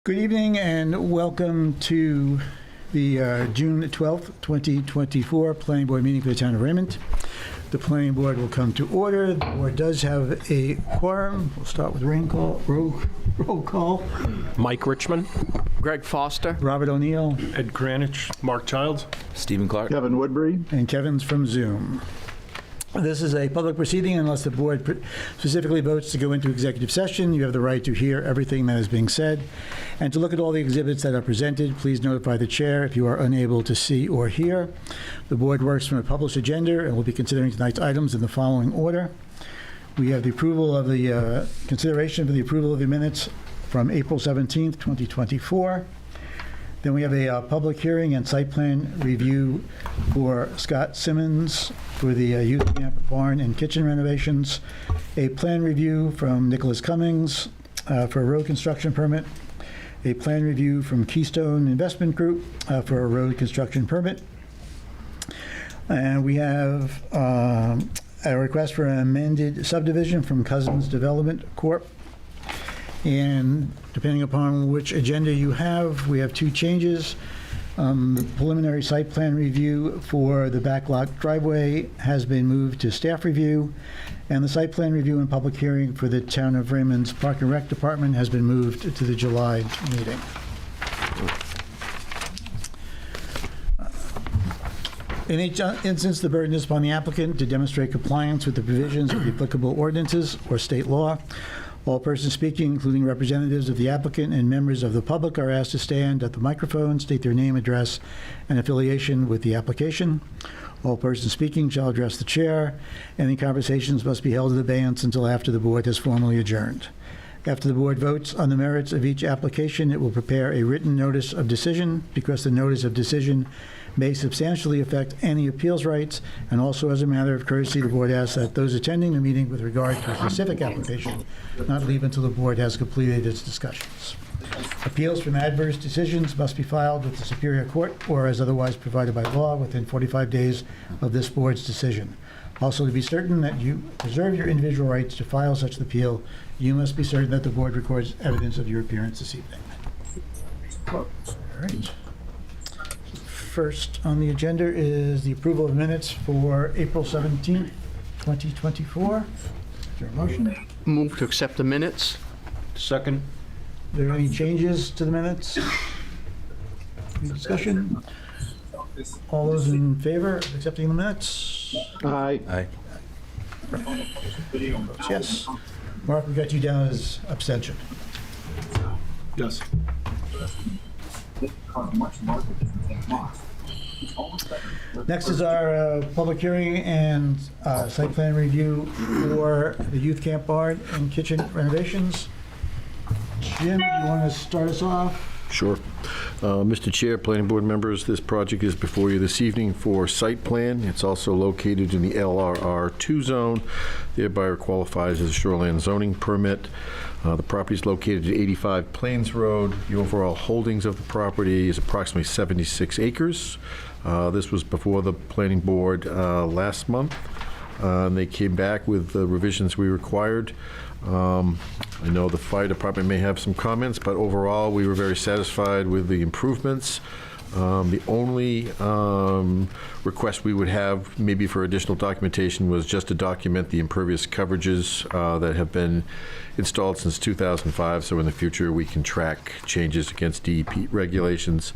Good evening and welcome to the June 12th, 2024 Planning Board meeting for the Town of Raymond. The Planning Board will come to order. The board does have a quorum. We'll start with roll call. Mike Richmond. Greg Foster. Robert O'Neill. Ed Kranich. Mark Childs. Stephen Clark. Kevin Woodbury. And Kevin's from Zoom. This is a public proceeding unless the board specifically votes to go into executive session. You have the right to hear everything that is being said and to look at all the exhibits that are presented. Please notify the chair if you are unable to see or hear. The board works from a published agenda and will be considering tonight's items in the following order. We have the approval of the consideration for the approval of the minutes from April 17th, 2024. Then we have a public hearing and site plan review for Scott Simmons for the youth camp barn and kitchen renovations. A plan review from Nicholas Cummings for a road construction permit. A plan review from Keystone Investment Group for a road construction permit. And we have a request for an amended subdivision from Cousins Development Corp. And depending upon which agenda you have, we have two changes. The preliminary site plan review for the backlot driveway has been moved to staff review, and the site plan review and public hearing for the Town of Raymond's Park and Rec Department has been moved to the July meeting. In each instance, the burden is upon the applicant to demonstrate compliance with the provisions of the applicable ordinances or state law. All persons speaking, including representatives of the applicant and members of the public, are asked to stand at the microphone, state their name, address, and affiliation with the application. All persons speaking shall address the chair. Any conversations must be held in abeyance until after the board has formally adjourned. After the board votes on the merits of each application, it will prepare a written notice of decision. Because the notice of decision may substantially affect any appeals rights, and also as a matter of courtesy, the board asks that those attending the meeting with regard to a specific application not leave until the board has completed its discussions. Appeals from adverse decisions must be filed with the Superior Court or as otherwise provided by law within 45 days of this board's decision. Also, to be certain that you preserve your individual rights to file such an appeal, you must be certain that the board records evidence of your appearance this evening. All right. First on the agenda is the approval of minutes for April 17th, 2024. Is there a motion? Move to accept the minutes. Second. Are there any changes to the minutes? Any discussion? All those in favor of accepting the minutes? Aye. Aye. Yes. Mark, we got you down as abstention. Yes. Next is our public hearing and site plan review for the youth camp barn and kitchen renovations. Jim, do you want to start us off? Sure. Mr. Chair, Planning Board members, this project is before you this evening for site plan. It's also located in the LRR2 zone, thereby qualifies as a shoreline zoning permit. The property is located at 85 Plains Road. The overall holdings of the property is approximately 76 acres. This was before the Planning Board last month. And they came back with the revisions we required. I know the fire department may have some comments, but overall, we were very satisfied with the improvements. The only request we would have, maybe for additional documentation, was just to document the impervious coverages that have been installed since 2005, so in the future we can track changes against DEP regulations.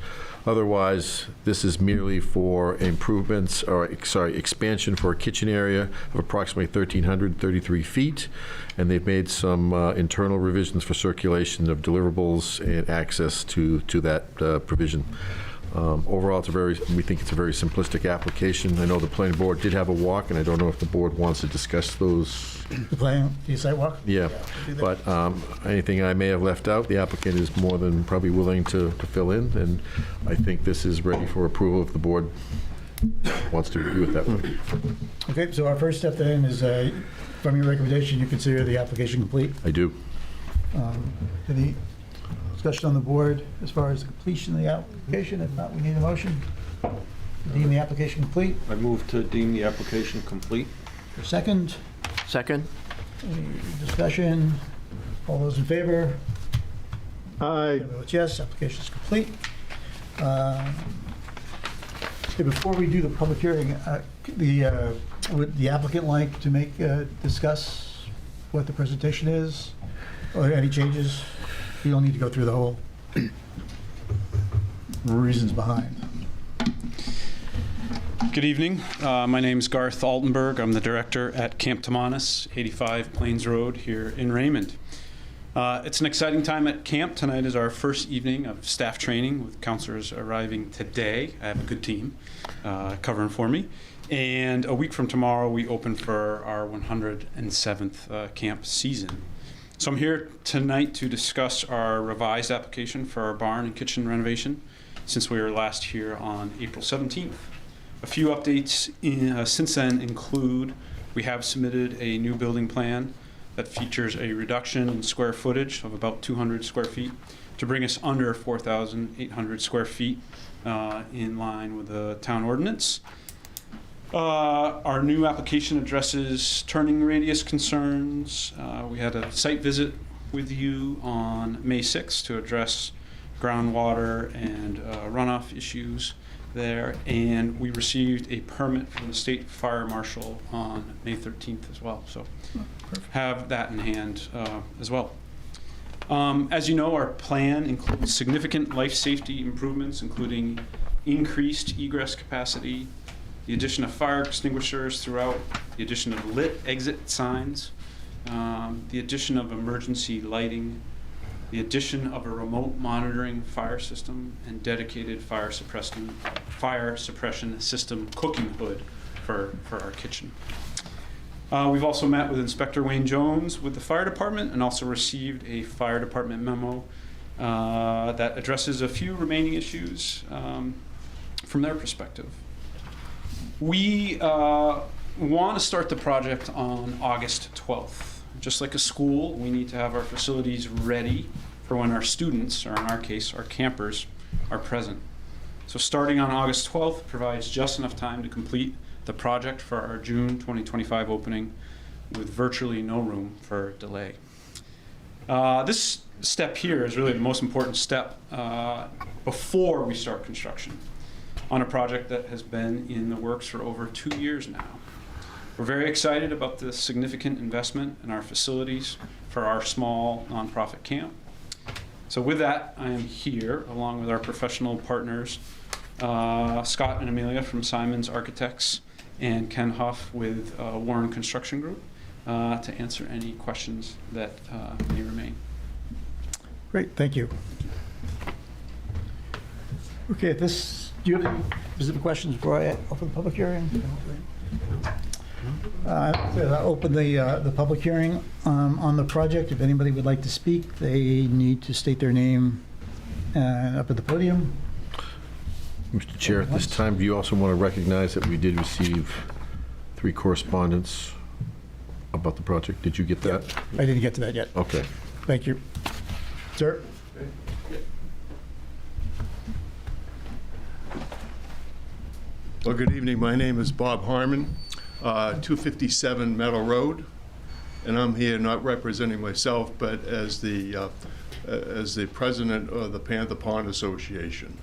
Otherwise, this is merely for improvements, or expansion for a kitchen area of approximately 1,333 feet, and they've made some internal revisions for circulation of deliverables and access to that provision. Overall, we think it's a very simplistic application. I know the Planning Board did have a walk, and I don't know if the board wants to discuss those. The site walk? Yeah, but anything I may have left out, the applicant is more than probably willing to fill in, and I think this is ready for approval if the board wants to review it that way. Okay, so our first step then is, from your recommendation, you consider the application complete. I do. Any discussion on the board as far as the completion of the application? If not, we need a motion to deem the application complete. I move to deem the application complete. For second, Second. any discussion? All those in favor? Aye. Chair votes yes, application is complete. Before we do the public hearing, would the applicant like to discuss what the presentation is, or any changes? You don't need to go through the whole reasons behind. Good evening. My name is Garth Altenberg. I'm the director at Camp Tamanis, 85 Plains Road here in Raymond. It's an exciting time at camp. Tonight is our first evening of staff training with counselors arriving today. I have a good team covering for me. And a week from tomorrow, we open for our 107th camp season. So I'm here tonight to discuss our revised application for our barn and kitchen renovation since we were last here on April 17th. A few updates since then include we have submitted a new building plan that features a reduction in square footage of about 200 square feet to bring us under 4,800 square feet in line with the town ordinance. Our new application addresses turning radius concerns. We had a site visit with you on May 6th to address groundwater and runoff issues there, and we received a permit from the state fire marshal on May 13th as well. So have that in hand as well. As you know, our plan includes significant life safety improvements, including increased egress capacity, the addition of fire extinguishers throughout, the addition of lit exit signs, the addition of emergency lighting, the addition of a remote monitoring fire system, and dedicated fire suppression system cooking hood for our kitchen. We've also met with Inspector Wayne Jones with the fire department and also received a fire department memo that addresses a few remaining issues from their perspective. We want to start the project on August 12th. Just like a school, we need to have our facilities ready for when our students, or in our case, our campers, are present. So starting on August 12th provides just enough time to complete the project for our June 2025 opening with virtually no room for delay. This step here is really the most important step before we start construction on a project that has been in the works for over 2 years now. We're very excited about the significant investment in our facilities for our small nonprofit camp. So with that, I am here along with our professional partners, Scott and Amelia from Simon's Architects and Ken Huff with Warren Construction Group to answer any questions that may remain. Great, thank you. Okay, do you have any specific questions before I open the public hearing? I'll open the public hearing on the project. If anybody would like to speak, they need to state their name up at the podium. Mr. Chair, at this time, do you also want to recognize that we did receive 3 correspondence about the project? Did you get that? I didn't get to that yet. Okay. Thank you. Sir? Well, good evening. My name is Bob Harmon, 257 Meadow Road, and I'm here not representing myself, but as the president of the Panther Pond Association.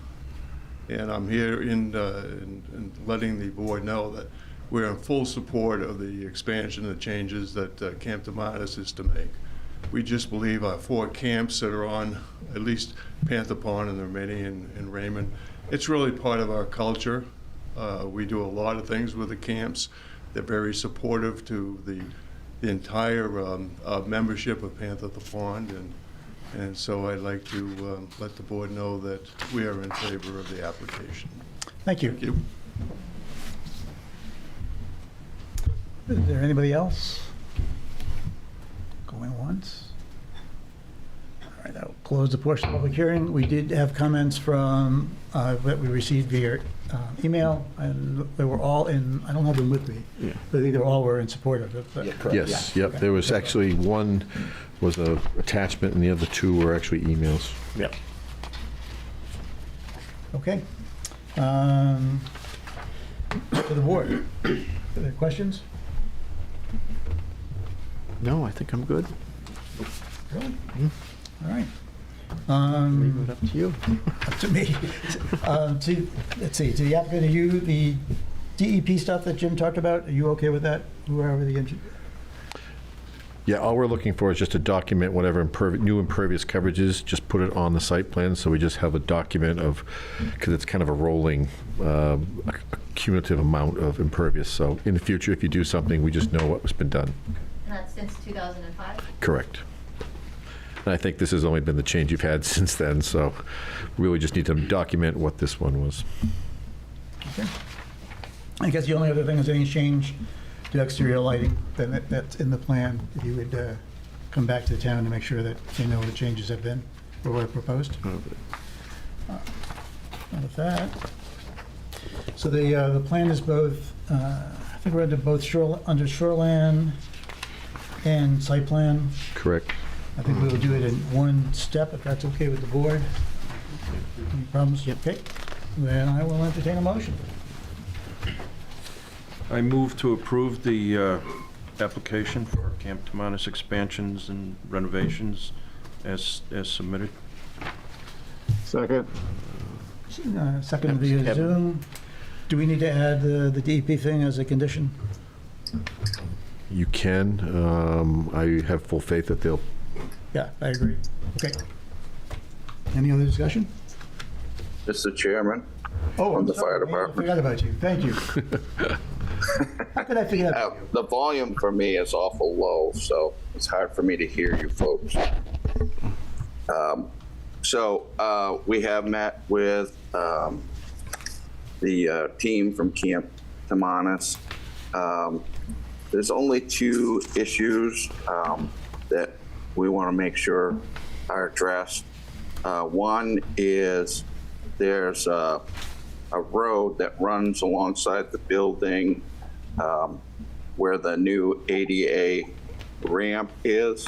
And I'm here in letting the board know that we're in full support of the expansion and the changes that Camp Tamanis is to make. We just believe our 4 camps that are on at least Panther Pond and the remaining in Raymond, it's really part of our culture. We do a lot of things with the camps. They're very supportive to the entire membership of Panther Pond, and so I'd like to let the board know that we are in favor of the application. Thank you. Thank you. Is there anybody else? Going once? All right, I'll close the portion of the public hearing. We did have comments from, that we received via email, and they were all in, I don't have them with me, but I think they all were in support of it. But Yes, Yeah, yep. okay. There was actually one was a attachment, and the other 2 were actually emails. Yep. Okay. To the board. Are there questions? No, I think I'm good. Really? All right. Leave it up to you. Up to me. Let's see, to the applicant, are you, the DEP stuff that Jim talked about, are you okay with that? Whoever the engineer? Yeah, all we're looking for is just to document whatever new impervious coverage is, just put it on the site plan, so we just have a document of, because it's kind of a rolling, a cumulative amount of impervious. So in the future, if you do something, we just know what's been done. And that's since 2005? Correct. And I think this has only been the change you've had since then, so really just need to document what this one was. Okay. I guess the only other thing is any change to exterior lighting, then that's in the plan. If you would come back to the town to make sure that they know what the changes have been or what are proposed. Out of that. So the plan is both, I think we're under both under shoreline and site plan. Correct. I think we will do it in one step, if that's okay with the board. Any problems? Yep. Okay. Then I will entertain a motion. I move to approve the application for Camp Tamanus expansions and renovations as submitted. Second. Second via Zoom. Do we need to add the DEP thing as a condition? You can. I have full faith that they'll. Yeah, I agree. Okay. Any other discussion? Mr. Chairman, Oh, From I'm the sorry, fire man, I department. forgot about you. Thank you. How could I forget about you? the volume for me is awful low, so it's hard for me to hear you folks. We have met with the team from Camp Tamanus. There's only two issues that we want to make sure are addressed. One is there's a road that runs alongside the building where the new ADA ramp is,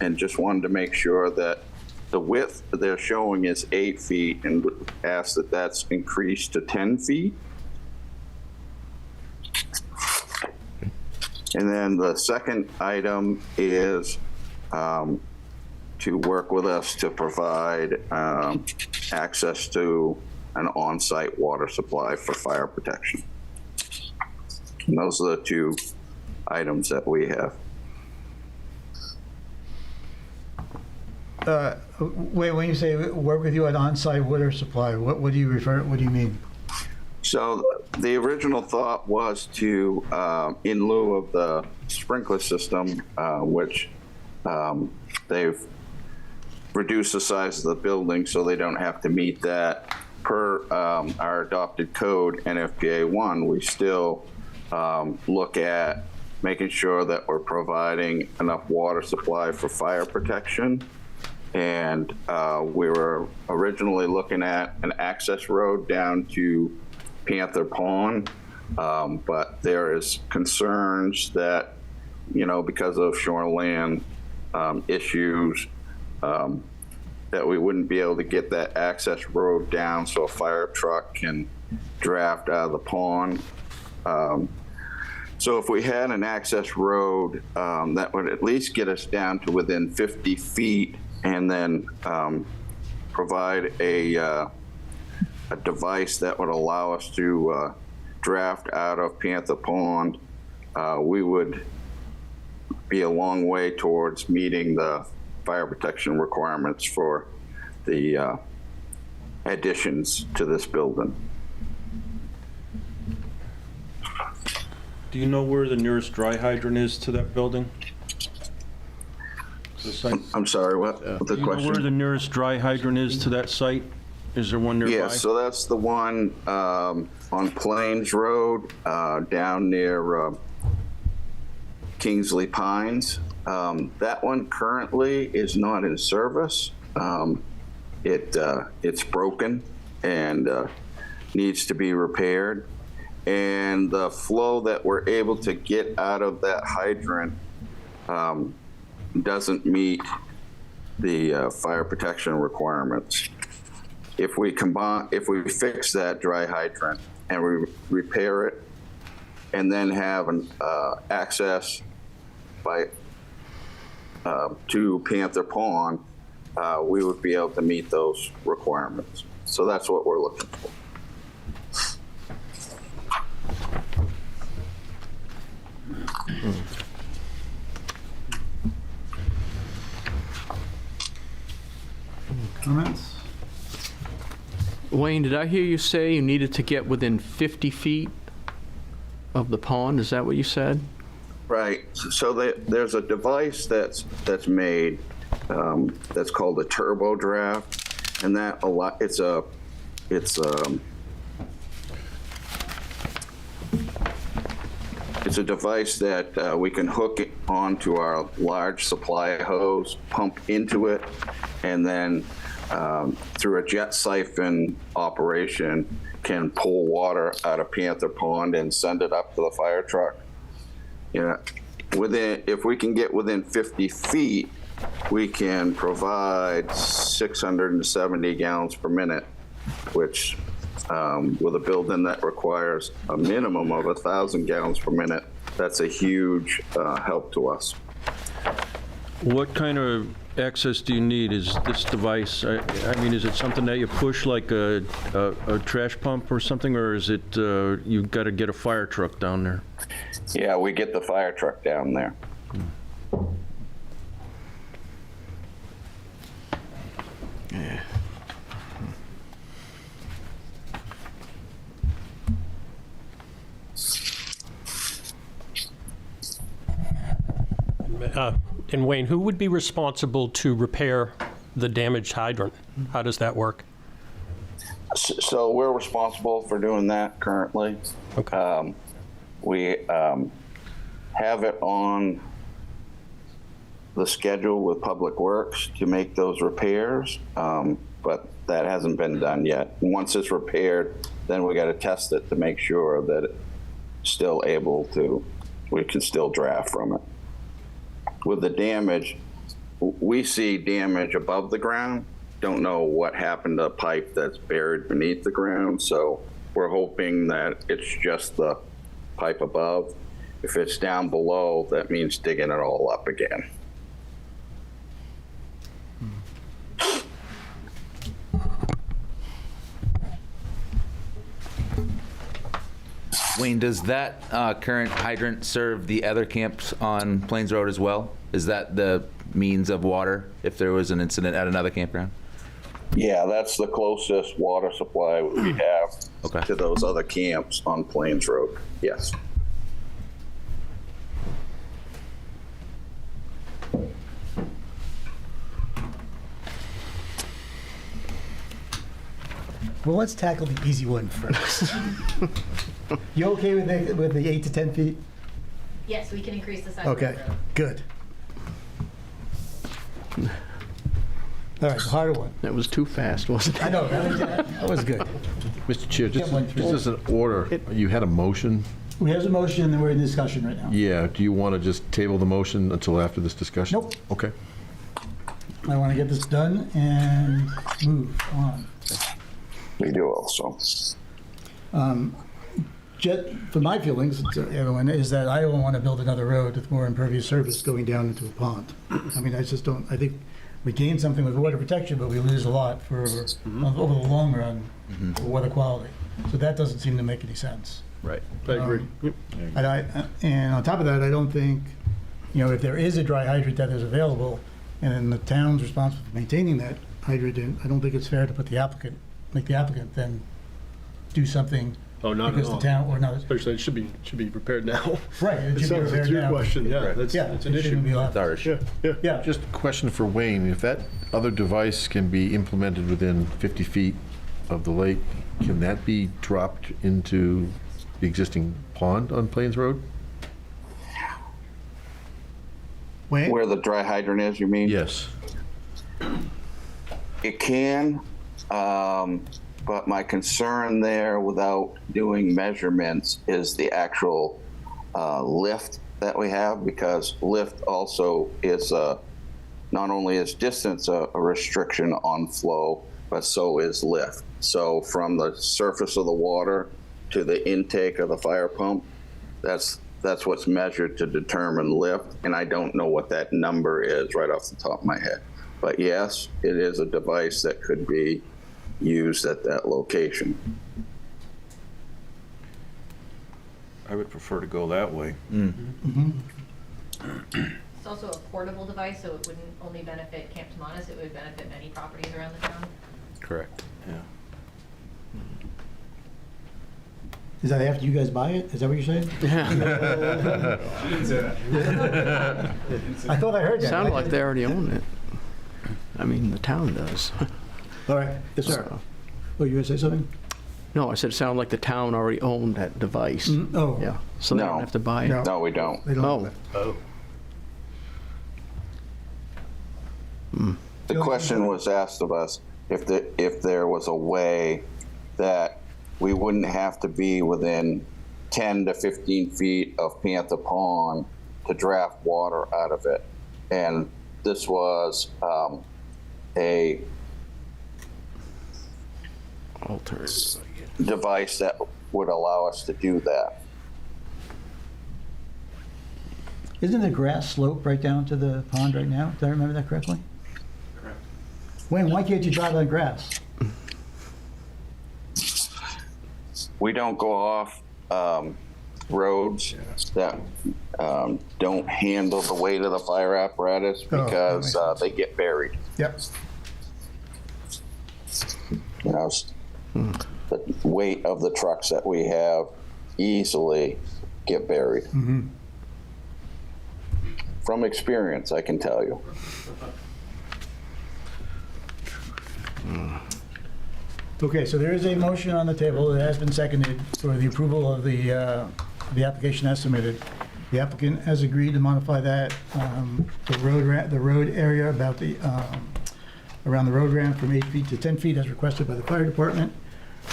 and just wanted to make sure that the width they're showing is 8 feet, and would ask that that's increased to 10 feet. And then the second item is to work with us to provide access to an on-site water supply for fire protection. And those are the two items that we have. Wait, when you say work with you at on-site water supply, what do you mean? So the original thought was to, in lieu of the sprinkler system, which they've reduced the size of the building so they don't have to meet that per our adopted code, NFPA 1, we still look at making sure that we're providing enough water supply for fire protection. And we were originally looking at an access road down to Panther Pond, but there is concerns that, because of shoreline issues, that we wouldn't be able to get that access road down so a fire truck can draft out of the pond. So if we had an access road, that would at least get us down to within 50 feet, and then provide a device that would allow us to draft out of Panther Pond, we would be a long way towards meeting the fire protection requirements for the additions to this building. Do you know where the nearest dry hydrant is to that building? The site? I'm sorry, what the Do you know where the question? nearest dry hydrant is to that site? Is there one nearby? Yeah, so that's the one on Plains Road down near Kingsley Pines. That one currently is not in service. It's broken and needs to be repaired. And the flow that we're able to get out of that hydrant doesn't meet the fire protection requirements. If we fix that dry hydrant and we repair it, and then have an access by to Panther Pond, we would be able to meet those requirements. So that's what we're looking for. Comments? Wayne, did I hear you say you needed to get within 50 feet of the pond? Is that what you said? Right. So there's a device that's made that's called a turbo draft, and that it's a device that we can hook it onto our large supply hose, pump into it, and then through a jet siphon operation can pull water out of Panther Pond and send it up to the fire truck. If we can get within 50 feet, we can provide 670 gallons per minute, which with a building that requires a minimum of 1,000 gallons per minute, that's a huge help to us. What kind of access do you need? Is this device, I mean, is it something that you push like a trash pump or something, or is it you've got to get a fire truck down there? Yeah, we get the fire truck down there. Yeah. And Wayne, who would be responsible to repair the damaged hydrant? How does that work? So we're responsible for doing that currently. Okay. We have it on the schedule with Public Works to make those repairs, but that hasn't been done yet. Once it's repaired, then we got to test it to make sure that it's still able to, we can still draft from it. With the damage, we see damage above the ground. Don't know what happened to the pipe that's buried beneath the ground, so we're hoping that it's just the pipe above. If it's down below, that means digging it all up again. Wayne, does that current hydrant serve the other camps on Plains Road as well? Is that the means of water if there was an incident at another campground? Yeah, that's the closest water supply we have to those other camps on Plains Road. Yes. Well, let's tackle the easy one first. You okay with the 8 to 10 feet? Yes, we can increase the size of the Okay, road. good. All right, the harder one. That was too fast, wasn't it? I know, that was good. Mr. Chair, just Get one through. as an order, you had a motion. We have a motion and we're in discussion right now. Yeah, do you want to just table the motion until after this discussion? Nope. Okay. I want to get this done and move on. We do also. For my feelings, everyone, is that I don't want to build another road with more impervious surface going down into a pond. I mean, I just don't, I think we gain something with water protection, but we lose a lot over the long run for water quality. So that doesn't seem to make any sense. Right. I agree. And on top of that, I don't think, if there is a dry hydrant that is available, and then the town's responsible for maintaining that hydrant, I don't think it's fair to put make the applicant then do something. Oh, not at because all. the town or not. Especially, it should be prepared now. Right. It It should be sounds like repaired your now. question, yeah, that's Yeah, an it shouldn't be issue. allowed. It's our issue. Yeah. Just a question for Wayne. If that other device can be implemented within 50 feet of the lake, can that be dropped into the existing pond on Plains Road? Wayne? Where the dry hydrant is, you mean? Yes. It can, but my concern there without doing measurements is the actual lift that we have, because lift also is not only is distance a restriction on flow, but so is lift. So from the surface of the water to the intake of the fire pump, that's what's measured to determine lift, and I don't know what that number is right off the top of my head. But yes, it is a device that could be used at that location. I would prefer to go that way. It's also a portable device, so it wouldn't only benefit Camp Tamanus, it would benefit many properties around the town. Correct. Yeah. Is that after you guys buy it? Is that what you're saying? I thought I heard that. Sounded like they already own it. I mean, the town does. All right, yes, sir. So- Oh, you gonna say something? No, I said it sounded like the town already owned that device. Oh. Yeah, so they No. don't have to buy it. No. No, we don't. They don't Oh. have that. The question was asked of us if there was a way that we wouldn't have to be within 10 to 15 feet of Panther Pond to draft water out of it. And this was a Alternative. device that would allow us to do that. Isn't the grass slope right down to the pond right now? Did I remember that correctly? Correct. Wayne, why can't you drive on grass? We don't go off roads that don't handle the weight of the fire apparatus Oh, that because makes they get buried. Yep. You know, the weight of the trucks that we have easily get buried. From experience, I can tell you. Okay, so there is a motion on the table that has been seconded for the approval of the application as submitted. The applicant has agreed to modify that, the road area about the, around the road ramp from 8 feet to 10 feet as requested by the fire department.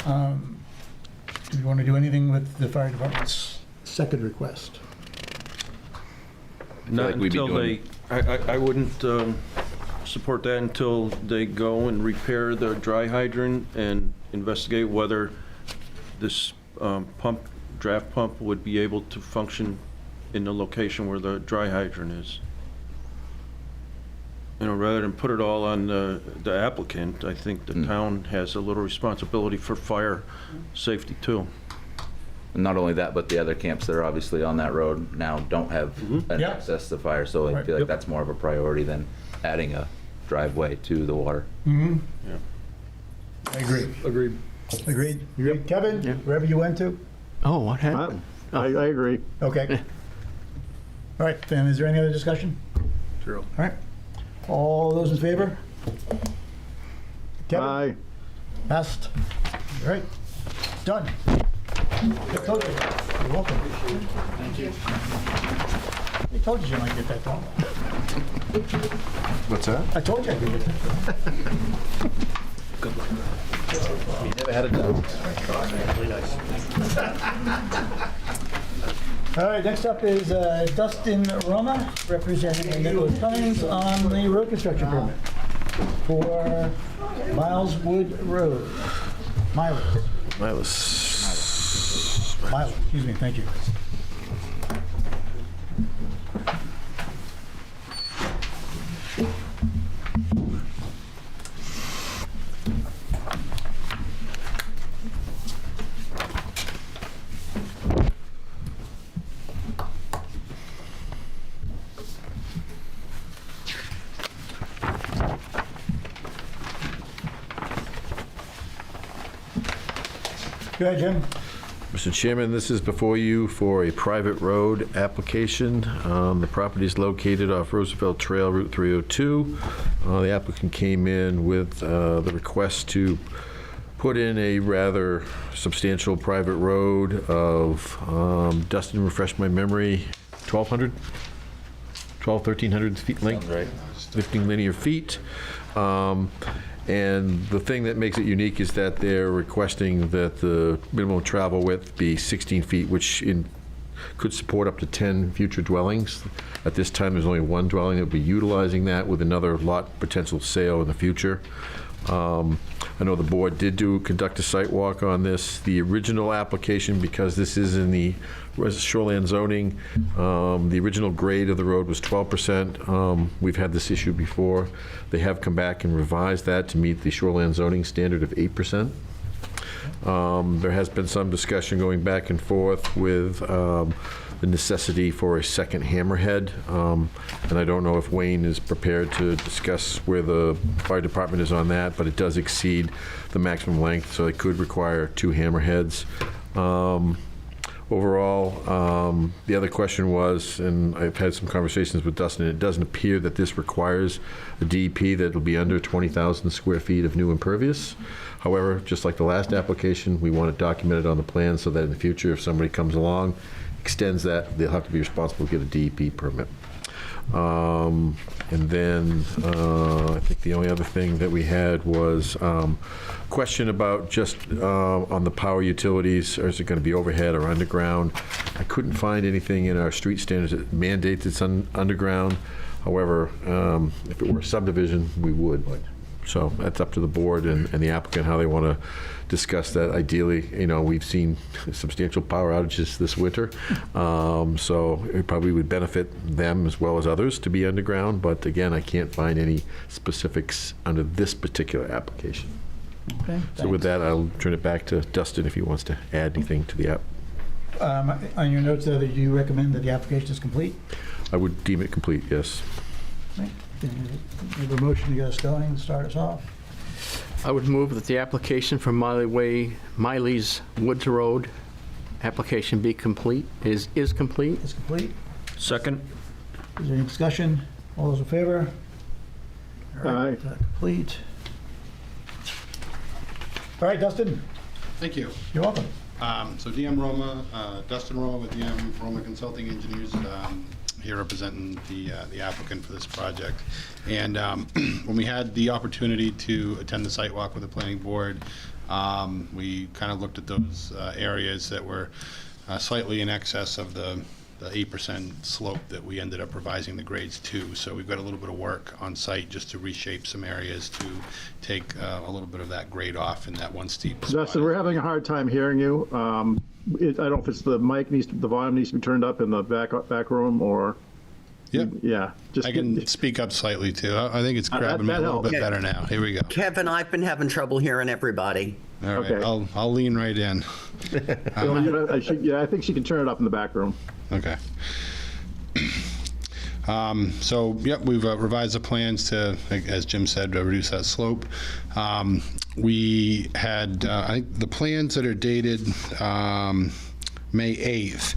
Do you want to do anything with the fire department's second request? Not like we'd be until they, I wouldn't support that until they go and repair the dry hydrant and investigate whether this draft pump would be able to function in the location where the dry hydrant is. You know, rather than put it all on the applicant, I think the town has a little responsibility for fire safety too. And not only that, but the other camps that are obviously on that road now don't have an Yeah. access to fire, so I Right. feel like Yep. that's more of a priority than adding a driveway to the water. Mm-hmm. Yeah. I agree. Agreed. Agreed? You agree? Kevin, Yeah. wherever you went to? Oh, what happened? I agree. Okay. All right, then, is there any other discussion? Zero. All right. All those in favor? Kevin? Aye. Passed. All right. Done. I told you. You're welcome. Thank you. I told you you might get that done. What's that? I told you I could get that done. We never had it done. All right, next up is Dustin Roma, representing Nicholas Cummings on the road construction permit for Miles Wood Road. Miles, excuse me, thank you. Go ahead, Jim. Mr. Chairman, this is before you for a private road application. The property is located off Roosevelt Trail, Route 302. The applicant came in with the request to put in a rather substantial private road of, Dustin, refresh my memory, 1,300 feet length? Sounds right. 15 linear feet. And the thing that makes it unique is that they're requesting that the minimum travel width be 16 feet, which could support up to 10 future dwellings. At this time, there's only one dwelling that will be utilizing that with another lot potential sale in the future. I know the board did conduct a site walk on this. The original application, because this is in the shoreline zoning, the original grade of the road was 12%. We've had this issue before. They have come back and revised that to meet the shoreline zoning standard of 8%. There has been some discussion going back and forth with the necessity for a second hammerhead, and I don't know if Wayne is prepared to discuss where the fire department is on that, but it does exceed the maximum length, so it could require 2 hammerheads. Overall, the other question was, and I've had some conversations with Dustin, it doesn't appear that this requires a DEP that will be under 20,000 square feet of new impervious. However, just like the last application, we want it documented on the plan so that in the future, if somebody comes along, extends that, they'll have to be responsible to get a DEP permit. And then I think the only other thing that we had was question about just on the power utilities, or is it going to be overhead or underground? I couldn't find anything in our street standards that mandates it's underground. However, if it were a subdivision, we would. So that's up to the board and the applicant how they want to discuss that. Ideally, we've seen substantial power outages this winter, so it probably would benefit them as well as others to be underground. But again, I can't find any specifics under this particular application. Okay, so with that, I'll turn it back to Dustin if he wants to add anything to the app. On your notes there, do you recommend that the application is complete? I would deem it complete, yes. Right. Can you have a motion to get us going and start us off? I would move that the application for Miley's Woods Road application be complete, is complete. It's complete. Second? Is there any discussion? All those in favor? All right, Aye. complete. All right, Dustin, Thank you. you're welcome. So DM Roma, Dustin Roma with DM Roma Consulting Engineers, here representing the applicant for this project. And when we had the opportunity to attend the site walk with the planning board, we kind of looked at those areas that were slightly in excess of the 8% slope that we ended up revising the grades to. So we've got a little bit of work on site just to reshape some areas to take a little bit of that grade off in that one steep spot. Dustin, we're having a hard time hearing you. I don't know if it's the mic the volume needs to be turned up in the back room or. Yep. Yeah. I can speak up slightly too. I think it's grabbing me a little bit better now. Here we go. Kevin, I've been having trouble hearing everybody. All right, Okay. I'll lean right in. I think she can turn it up in the back room. Okay. So, yep, we've revised the plans to, as Jim said, reduce that slope. We had, I think the plans that are dated May 8th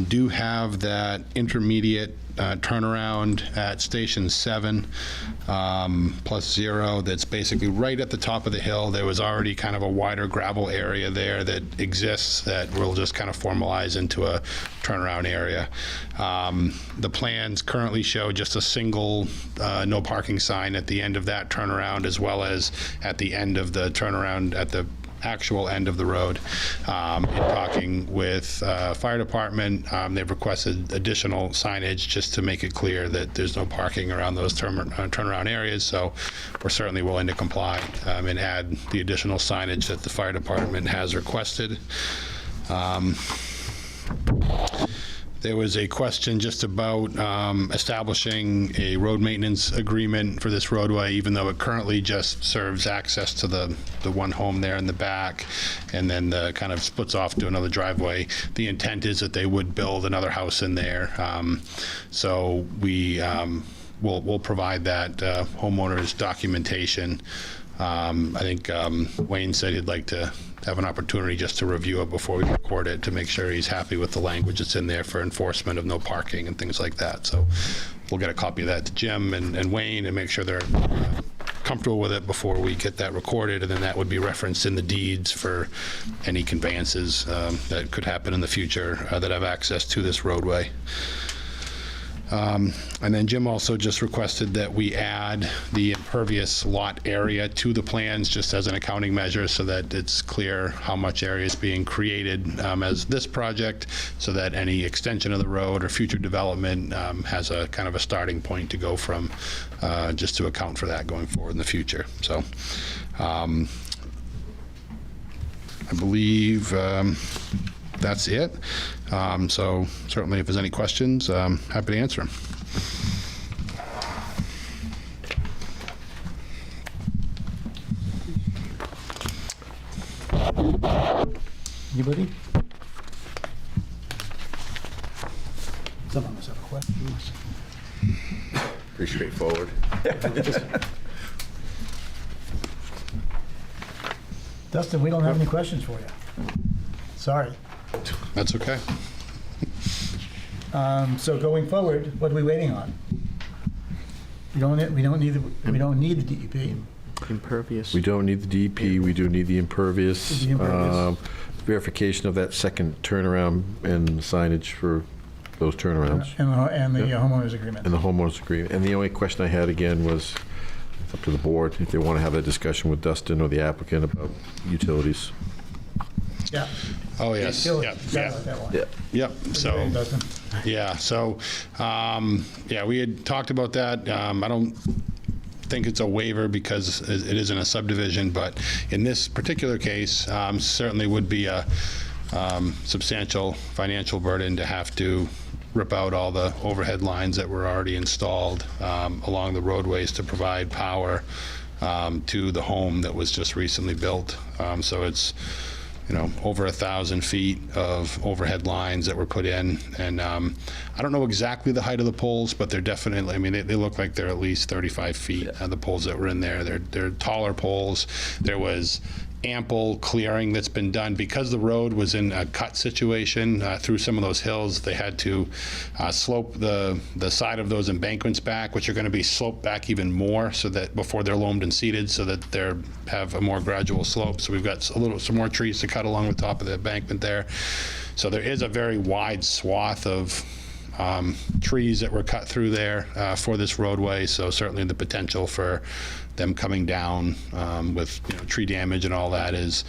do have that intermediate turnaround at Station 7 +0 that's basically right at the top of the hill. There was already kind of a wider gravel area there that exists that will just kind of formalize into a turnaround area. The plans currently show just a single no parking sign at the end of that turnaround, as well as at the end of the turnaround at the actual end of the road. In talking with fire department, they've requested additional signage just to make it clear that there's no parking around those turnaround areas. So we're certainly willing to comply and add the additional signage that the fire department has requested. There was a question just about establishing a road maintenance agreement for this roadway, even though it currently just serves access to the one home there in the back, and then the kind of splits off to another driveway. The intent is that they would build another house in there. So we'll provide that homeowner's documentation. I think Wayne said he'd like to have an opportunity just to review it before we record it to make sure he's happy with the language that's in there for enforcement of no parking and things like that. So we'll get a copy of that to Jim and Wayne and make sure they're comfortable with it before we get that recorded, and then that would be referenced in the deeds for any conveyances that could happen in the future that have access to this roadway. And then Jim also just requested that we add the impervious lot area to the plans just as an accounting measure so that it's clear how much area is being created as this project, so that any extension of the road or future development has a kind of a starting point to go from, just to account for that going forward in the future. So I believe that's it. So certainly if there's any questions, happy to answer them. Anybody? Some of us have questions. Pretty straightforward. Dustin, we don't have any questions for you. Sorry. That's okay. So going forward, what are we waiting on? We don't need the DEP. Impervious. We don't need the DEP, we do need the impervious. The impervious. Verification of that second turnaround and signage for those turnarounds. And the homeowners agreement. And the homeowners agreement. And the only question I had again was, it's up to the board, if they want to have a discussion with Dustin or the applicant about utilities. Yeah. Oh, yes. Utilities. Yep. Forgot Yeah. about that one. Yeah. Yep. So, Dustin. yeah. So, yeah, we had talked about that. I don't think it's a waiver because it isn't a subdivision, but in this particular case, certainly would be a substantial financial burden to have to rip out all the overhead lines that were already installed along the roadways to provide power to the home that was just recently built. So it's, you know, over 1,000 feet of overhead lines that were put in. And I don't know exactly the height of the poles, but they're definitely, I mean, they look like they're at least 35 feet, the poles that were in there. They're taller poles. There was ample clearing that's been done because the road was in a cut situation through some of those hills. They had to slope the side of those embankments back, which are going to be sloped back even more, so that before they're loamed and seeded, so that they have a more gradual slope. So we've got some more trees to cut along the top of the embankment there. So there is a very wide swath of trees that were cut through there for this roadway. So certainly the potential for them coming down with, you know, tree damage and all that is,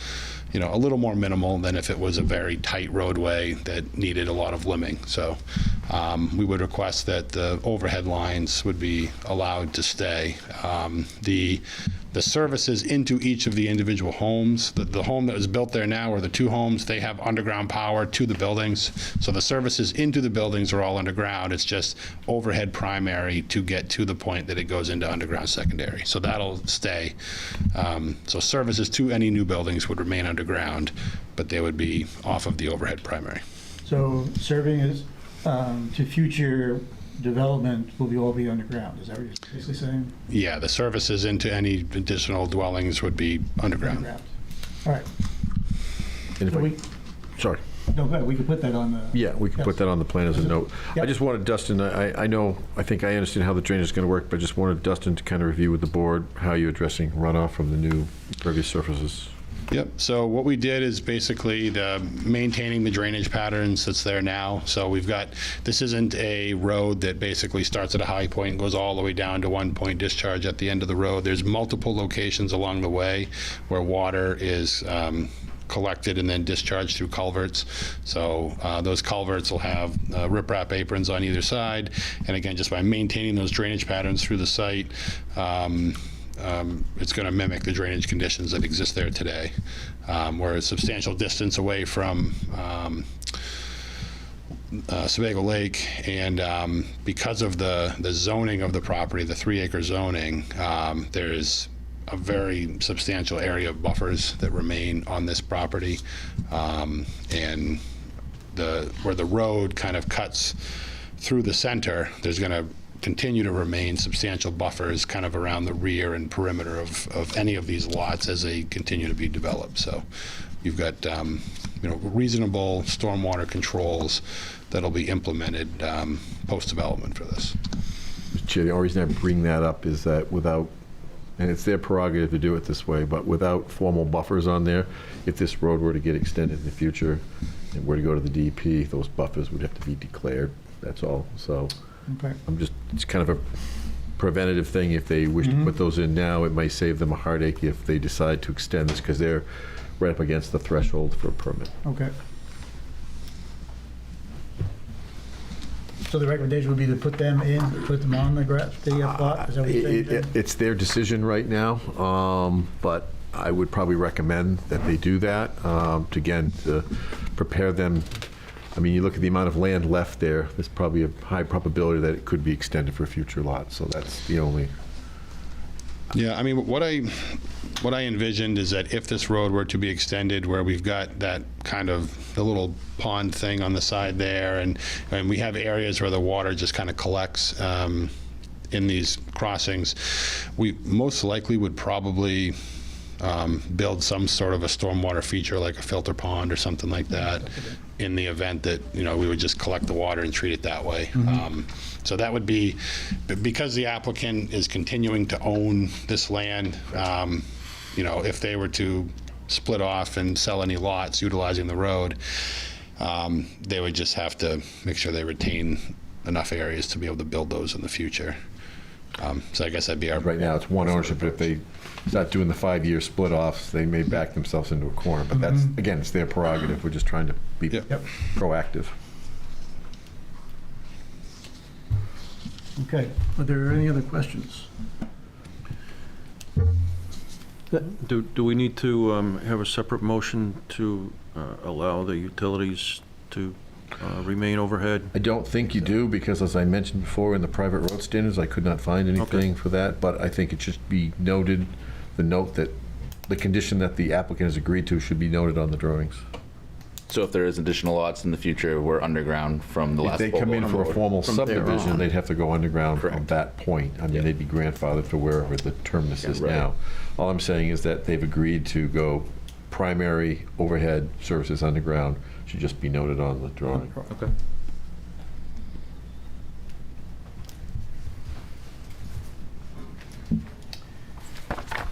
you know, a little more minimal than if it was a very tight roadway that needed a lot of limbing. So we would request that the overhead lines would be allowed to stay. The services into each of the individual homes, the home that was built there now, or the two homes, they have underground power to the buildings. So the services into the buildings are all underground. It's just overhead primary to get to the point that it goes into underground secondary. So that'll stay. So services to any new buildings would remain underground, but they would be off of the overhead primary. So serving as to future development will all be underground. Is that what you're basically saying? Yeah, the services into any additional dwellings would be underground. All right. And if So sorry. No, but we could put that on the. Yeah, we can put that on the plan as a note. Yep. I just wanted Dustin, I think I understand how the drainage is going to work, but I just wanted Dustin to kind of review with the board how you're addressing runoff from the new impervious surfaces. Yep, so what we did is basically maintaining the drainage patterns that's there now. So we've got, this isn't a road that basically starts at a high point and goes all the way down to one point discharge at the end of the road. There's multiple locations along the way where water is collected and then discharged through culverts. So those culverts will have riprap aprons on either side. And again, just by maintaining those drainage patterns through the site, it's going to mimic the drainage conditions that exist there today. We're a substantial distance away from Sebago Lake, and because of the zoning of the property, the 3-acre zoning, there's a very substantial area of buffers that remain on this property, and where the road kind of cuts through the center, there's going to continue to remain substantial buffers kind of around the rear and perimeter of any of these lots as they continue to be developed. So you've got reasonable stormwater controls that'll be implemented post-development for this. Mr. Chair, the only reason I bring that up is that without, and it's their prerogative to do it this way, but without formal buffers on there, if this road were to get extended in the future and were to go to the DEP, those buffers would have to be declared, that's all. So Okay. It's kind of a preventative thing. If they wish to put those in now, it may save them a heartache if they decide to extend this, because they're right up against the threshold for a permit. Okay. So the recommendation would be to put them on the plot? Is that what you're saying, Jim? It's their decision right now, but I would probably recommend that they do that, to prepare them. I mean, you look at the amount of land left there, there's probably a high probability that it could be extended for a future lot, so that's the only. Yeah, I mean, what I envisioned is that if this road were to be extended, where we've got that kind of the little pond thing on the side there, and we have areas where the water just kind of collects in these crossings, we most likely would probably build some sort of a stormwater feature, like a filter pond or something like that, in the event that, we would just collect the water and treat it that way. So that would be, because the applicant is continuing to own this land, if they were to split off and sell any lots utilizing the road, they would just have to make sure they retain enough areas to be able to build those in the future. So I guess that'd be our... Right now, it's one ownership, but if they start doing the 5-year split-offs, they may back themselves into a corner. But that's, again, it's their prerogative. We're just trying to be proactive. Okay. Are there any other questions? Do we need to have a separate motion to allow the utilities to remain overhead? I don't think you do, because as I mentioned before, in the private road standards, I could not find anything for that, but I think it should be noted, the note that the condition that the applicant has agreed to should be noted on the drawings. So if there is additional lots in the future, we're underground from the If last. they come in for a formal From there subdivision, on. they'd have to go underground from Correct. that point. I mean, they'd be grandfathered for wherever the terminus is right. now. All I'm saying is that they've agreed to go primary overhead services underground, should just be noted on the drawing. Okay.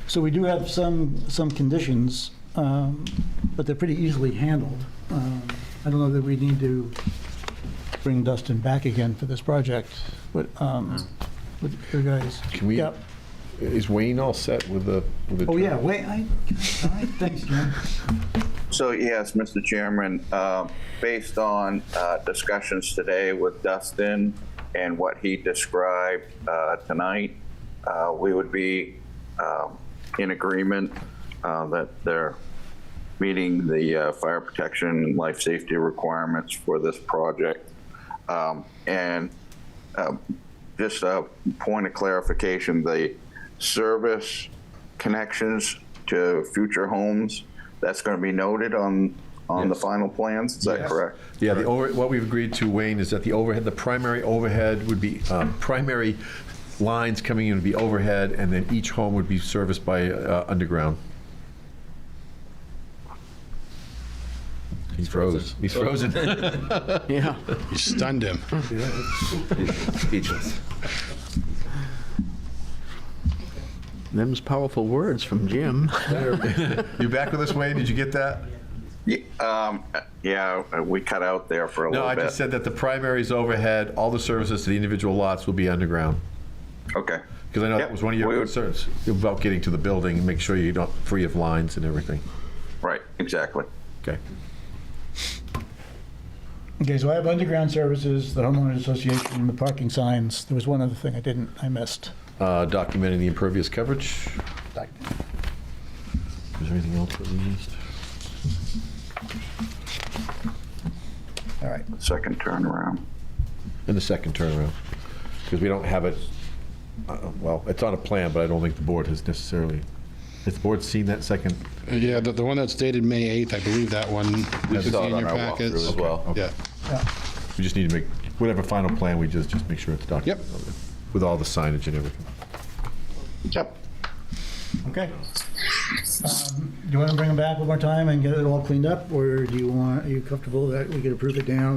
So we do have some conditions, but they're pretty easily handled. I don't know that we need to bring Dustin back again for this project, but with you guys. Can we, Yep. is Wayne all set with the? Oh, yeah, wait, all right, thanks, Jim. So yes, Mr. Chairman, based on discussions today with Dustin and what he described tonight, we would be in agreement that they're meeting the fire protection and life safety requirements for this project. And just a point of clarification, the service connections to future homes, that's going to be noted on the final plans, is that correct? Yeah, what we've agreed to, Wayne, is that the primary overhead would be, primary lines coming in would be overhead, and then each home would be serviced by underground. He's frozen. He's frozen. Yeah. You stunned him. Speechless. Them's powerful words from Jim. You back with us, Wayne? Did you get that? Yeah, we cut out there for a No, little I bit. just said that the primary is overhead, all the services to the individual lots will be underground. Okay. Because I know that was one of your concerns about getting to the building and make sure you're not free of lines and everything. Right, exactly. Okay. Okay, so I have underground services, the homeowners association, the parking signs. There was one other thing I missed. Documenting the impervious coverage. Is there anything else that we missed? All right. Second turnaround. And the second turnaround. Because we don't have it, well, it's on a plan, but I don't think the board has necessarily, has the board seen that second? Yeah, the one that's dated May 8th, I believe that one We should saw be it in on your our walkthrough packets. as well. Okay. Yeah. We just need to make, whatever final plan, we just make sure it's documented. Yep. With all the signage and everything. Yep. Okay. Do you want to bring them back one more time and get it all cleaned up, or are you comfortable that we could approve it now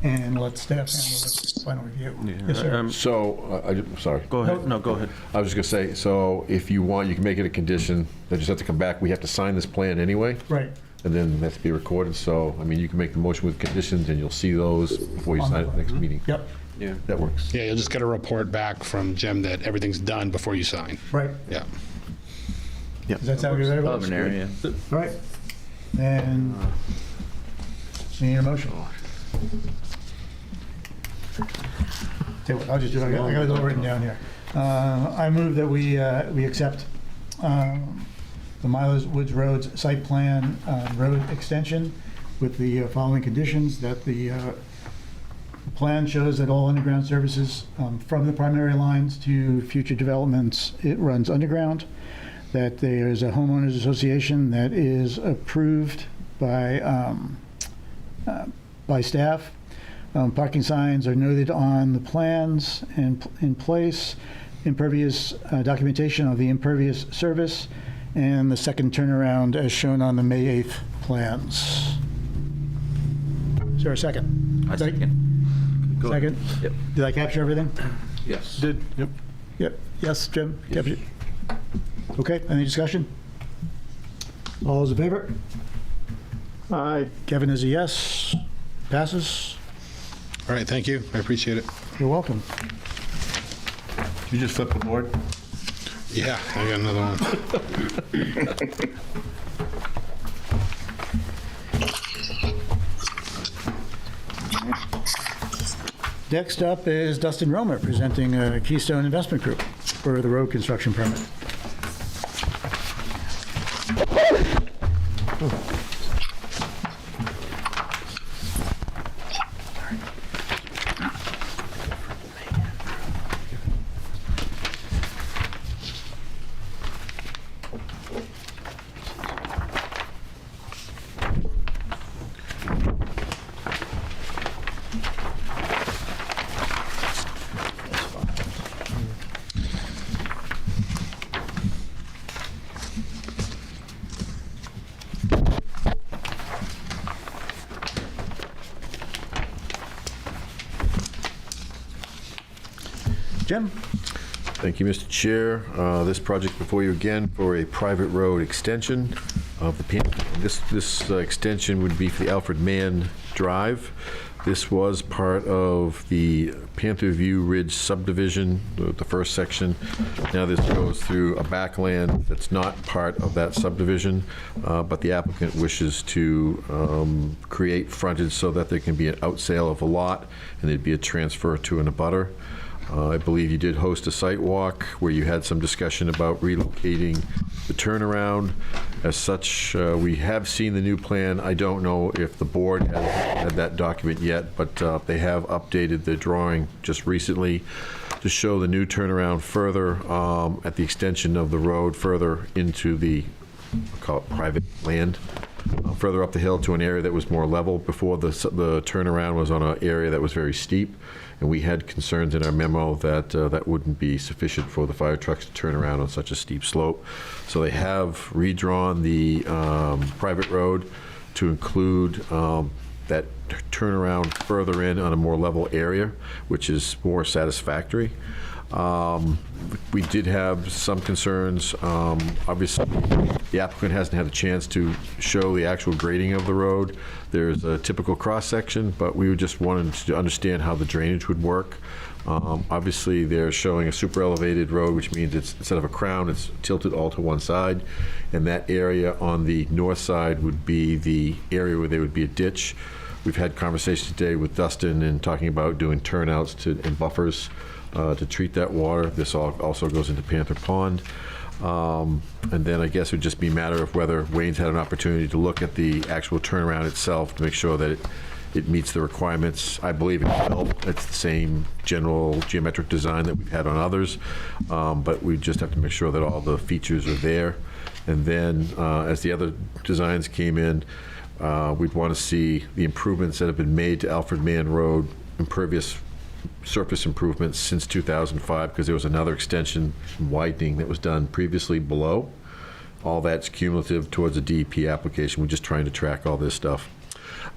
and let staff handle the final review? Yes, sir. So, sorry. Go ahead. No, go ahead. I was just going to say, so if you want, you can make it a condition. They just have to come back. We have to sign this plan anyway. Right. and then that's to be recorded. So, I mean, you can make the motion with conditions, and you'll see those before you sign it at the next meeting. Yep, Yeah, that works. Yeah, you'll just get a report back from Jim that everything's done before you sign. right. Yeah. Does that sound good, everybody? Preliminary, yeah. All right. And need a motion. Tell you what, I'll just do it. I got it all written down here. I move that we accept the Miles Woods Roads site plan road extension with the following conditions: that the plan shows that all underground services from the primary lines to future developments, it runs underground. That there is a homeowners association that is approved by staff. Parking signs are noted on the plans and in place. Impervious documentation of the impervious service, and the second turnaround as shown on the May 8th plans. Is there a second? I second. Second? Yep. Did I capture everything? Yes. Did. Yep. Yep. Yes, Jim? Captured. Okay, any discussion? All those in favor? Aye. Kevin is a yes. Passes. All right, thank you. I appreciate it. You're welcome. You just flip the board? Yeah, I got another one. Next up is Dustin Romer presenting Keystone Investment Group for the road construction permit. Jim? Thank you, Mr. Chair. This project before you again for a private road extension of the this extension would be for the Alfred Mann Drive. This was part of the Panther View Ridge subdivision, the first section. Now this goes through a backland that's not part of that subdivision, but the applicant wishes to create frontage so that there can be an outsale of a lot and there'd be a transfer to an abutter. I believe you did host a site walk where you had some discussion about relocating the turnaround. As such, we have seen the new plan. I don't know if the board has had that document yet, but they have updated the drawing just recently to show the new turnaround further at the extension of the road further into the, we'll call it private land, further up the hill to an area that was more level. Before the turnaround was on an area that was very steep. And we had concerns in our memo that that wouldn't be sufficient for the fire trucks to turn around on such a steep slope. So they have redrawn the private road to include that turnaround further in on a more level area, which is more satisfactory. We did have some concerns. Obviously, the applicant hasn't had a chance to show the actual grading of the road. There's a typical cross-section, but we just wanted to understand how the drainage would work. Obviously, they're showing a super elevated road, which means it's, instead of a crown, it's tilted all to one side. And that area on the north side would be the area where there would be a ditch. We've had conversations today with Dustin and talking about doing turnouts and buffers to treat that water. This also goes into Panther Pond. And then I guess it would just be a matter of whether Wayne's had an opportunity to look at the actual turnaround itself to make sure that it meets the requirements. I believe it will. It's the same general geometric design that we've had on others, but we just have to make sure that all the features are there. And then as the other designs came in, we'd want to see the improvements that have been made to Alfred Mann Road, impervious surface improvements since 2005, because there was another extension and widening that was done previously below. All that's cumulative towards a DEP application. We're just trying to track all this stuff.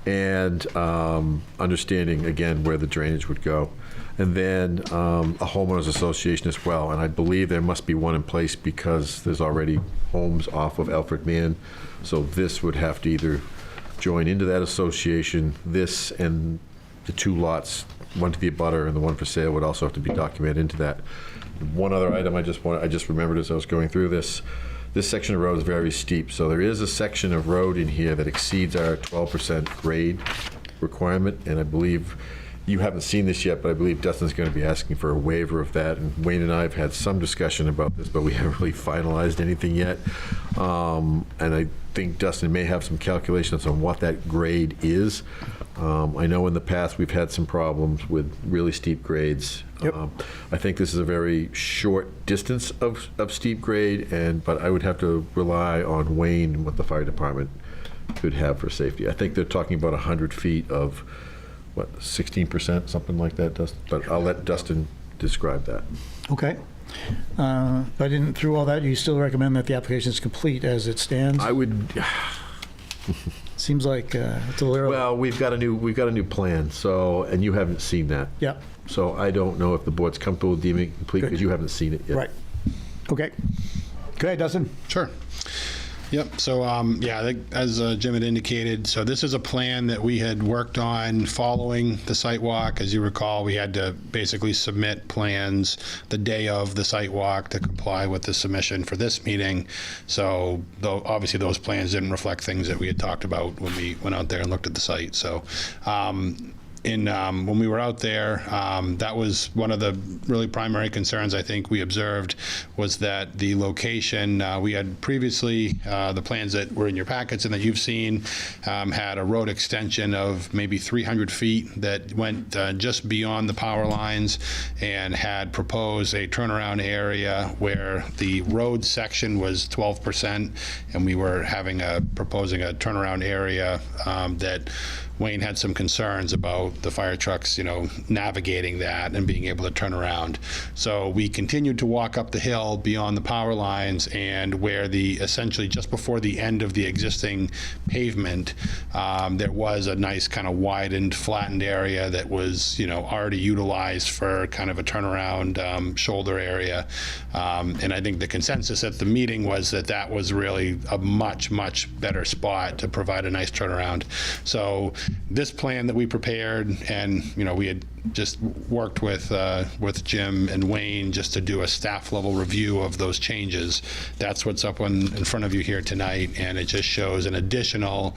and understanding, again, where the drainage would go. And then a homeowners association as well. And I believe there must be one in place because there's already homes off of Alfred Mann. So this would have to either join into that association. This and the 2 lots, one to the abutter and the one for sale, would also have to be documented into that. One other item I just remembered as I was going through this. This section of road is very steep, so there is a section of road in here that exceeds our 12% grade requirement, and I believe you haven't seen this yet, but I believe Dustin's going to be asking for a waiver of that, and Wayne and I have had some discussion about this, but we haven't really finalized anything yet. And I think Dustin may have some calculations on what that grade is. I know in the past we've had some problems with really steep grades. Yep. I think this is a very short distance of steep grade, but I would have to rely on Wayne and what the fire department could have for safety. I think they're talking about 100 feet of, 16%, something like that, Dustin? But I'll let Dustin describe that. Okay. But through all that, you still recommend that the application is complete as it stands? I would. Seems like it's a little early. Well, we've got a new plan, so, and you haven't seen that. Yeah. So I don't know if the board's comfortable with deeming it complete because you haven't seen it yet. Right. Okay. Go ahead, Dustin. Sure. Yep. So, as Jim had indicated, so this is a plan that we had worked on following the site walk. As you recall, we had to basically submit plans the day of the site walk to comply with the submission for this meeting. So, though obviously those plans didn't reflect things that we had talked about when we went out there and looked at the site. So, when we were out there, that was one of the really primary concerns I think we observed, was that the location, we had previously, the plans that were in your packets and that you've seen, had a road extension of maybe 300 feet that went just beyond the power lines, and had proposed a turnaround area where the road section was 12%, and we were proposing a turnaround area that Wayne had some concerns about the fire trucks, navigating that and being able to turn around. So we continued to walk up the hill beyond the power lines, and where essentially just before the end of the existing pavement, there was a nice kind of widened, flattened area that was, already utilized for kind of a turnaround shoulder area. And I think the consensus at the meeting was that was really a much, much better spot to provide a nice turnaround. So this plan that we prepared, and we had just worked with Jim and Wayne just to do a staff level review of those changes. That's what's up in front of you here tonight, and it just shows an additional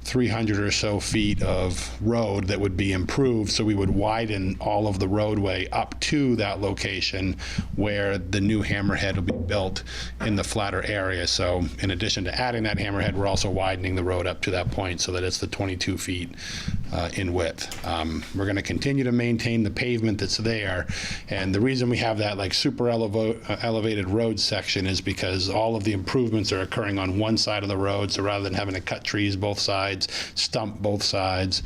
300 or so feet of road that would be improved. So we would widen all of the roadway up to that location where the new hammerhead will be built in the flatter area. So in addition to adding that hammerhead, we're also widening the road up to that point so that it's the 22 feet in width. We're going to continue to maintain the pavement that's there, and the reason we have that super elevated road section is because all of the improvements are occurring on one side of the road. So rather than having to cut trees both sides, stump both sides,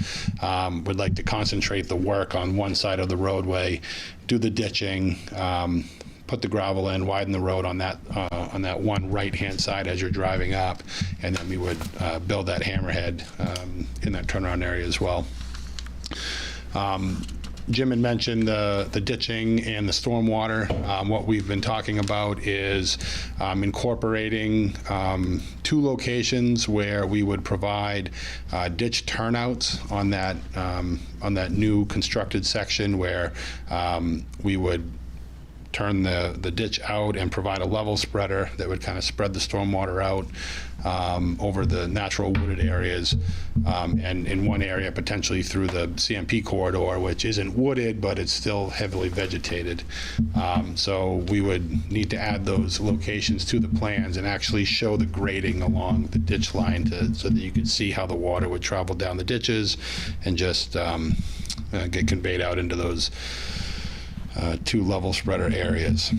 we'd like to concentrate the work on one side of the roadway, do the ditching, put the gravel in, widen the road on that one right-hand side as you're driving up, and then we would build that hammerhead in that turnaround area as well. Jim had mentioned the ditching and the stormwater. What we've been talking about is incorporating 2 locations where we would provide ditch turnouts on that new constructed section, where we would turn the ditch out and provide a level spreader that would kind of spread the stormwater out over the natural wooded areas, and in one area potentially through the CMP corridor, which isn't wooded, but it's still heavily vegetated. So we would need to add those locations to the plans and actually show the grading along the ditch line so that you could see how the water would travel down the ditches and just get conveyed out into those 2 level spreader areas.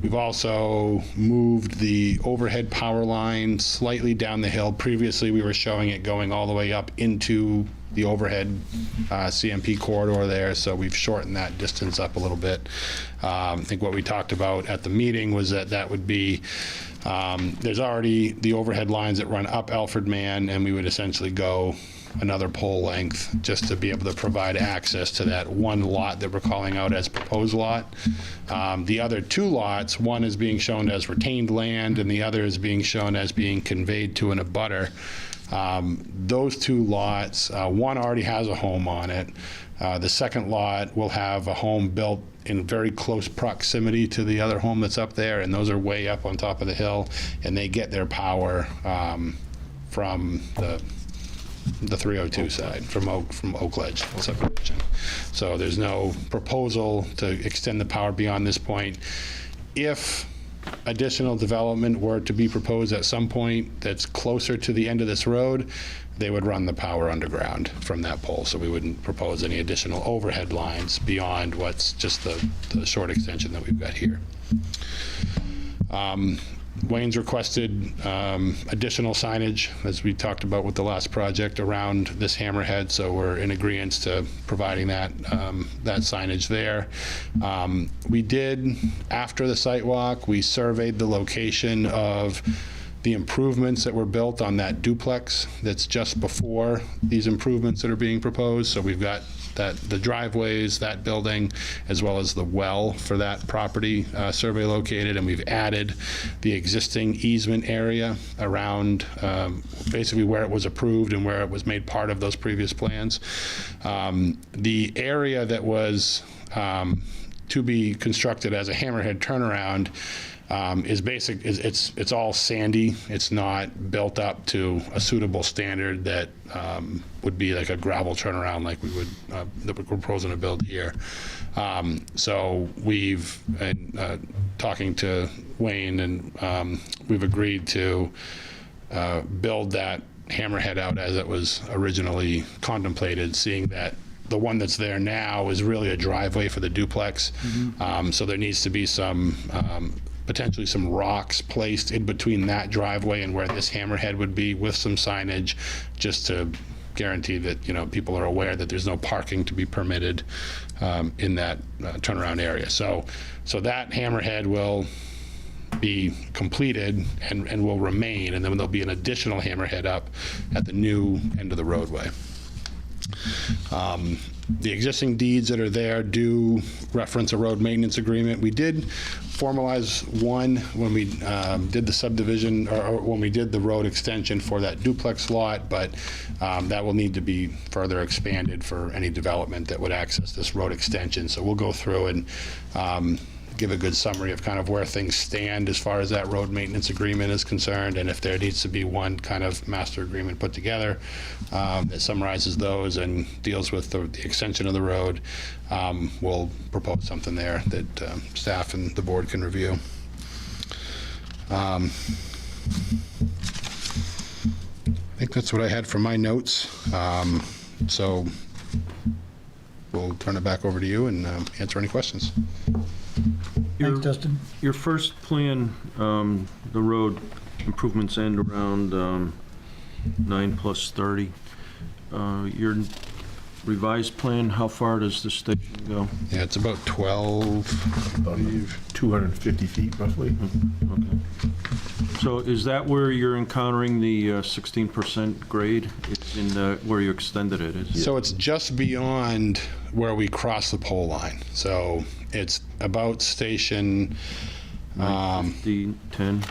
We've also moved the overhead power line slightly down the hill. Previously, we were showing it going all the way up into the overhead CMP corridor there, so we've shortened that distance up a little bit. I think what we talked about at the meeting was that would be, there's already the overhead lines that run up Alfred Man, and we would essentially go another pole length just to be able to provide access to that one lot that we're calling out as proposed lot. The other two lots, one is being shown as retained land and the other is being shown as being conveyed to an abutter. Those two lots, one already has a home on it. The second lot will have a home built in very close proximity to the other home that's up there, and those are way up on top of the hill, and they get their power from the 302 side, from Oak Ledge subdivision. So there's no proposal to extend the power beyond this point. If additional development were to be proposed at some point that's closer to the end of this road, they would run the power underground from that pole. So we wouldn't propose any additional overhead lines beyond what's just the short extension that we've got here. Wayne's requested additional signage, as we talked about with the last project, around this hammerhead, so we're in agreement to providing that signage there. We did, after the site walk, we surveyed the location of the improvements that were built on that duplex that's just before these improvements that are being proposed. So we've got the driveways, that building, as well as the well for that property survey located, and we've added the existing easement area around basically where it was approved and where it was made part of those previous plans. The area that was to be constructed as a hammerhead turnaround is basic. It's all sandy. It's not built up to a suitable standard that would be like a gravel turnaround like we would that we're proposing to build here. So we've talking to Wayne, and we've agreed to build that hammerhead out as it was originally contemplated, seeing that the one that's there now is really a driveway for the duplex. So there needs to be some potentially some rocks placed in between that driveway and where this hammerhead would be, with some signage, just to guarantee that, you know, people are aware that there's no parking to be permitted in that turnaround area. So that hammerhead will be completed and will remain, and then there'll be an additional hammerhead up at the new end of the roadway. The existing deeds that are there do reference a road maintenance agreement. We did formalize one when we did the subdivision, or when we did the road extension for that duplex lot, but that will need to be further expanded for any development that would access this road extension. So we'll go through and give a good summary of kind of where things stand as far as that road maintenance agreement is concerned, and if there needs to be one kind of master agreement put together that summarizes those and deals with the extension of the road, we'll propose something there that staff and the board can review. I think that's what I had for my notes. So we'll turn it back over to you and answer any questions. Thanks, Dustin. Your first plan, the road improvements end around 9+30. Your revised plan, how far does the station go? Yeah, it's about 250 feet roughly. Okay. So is that where you're encountering the 16% grade? It's in where you extended it? So it's just beyond where we cross the pole line. So it's about station 10.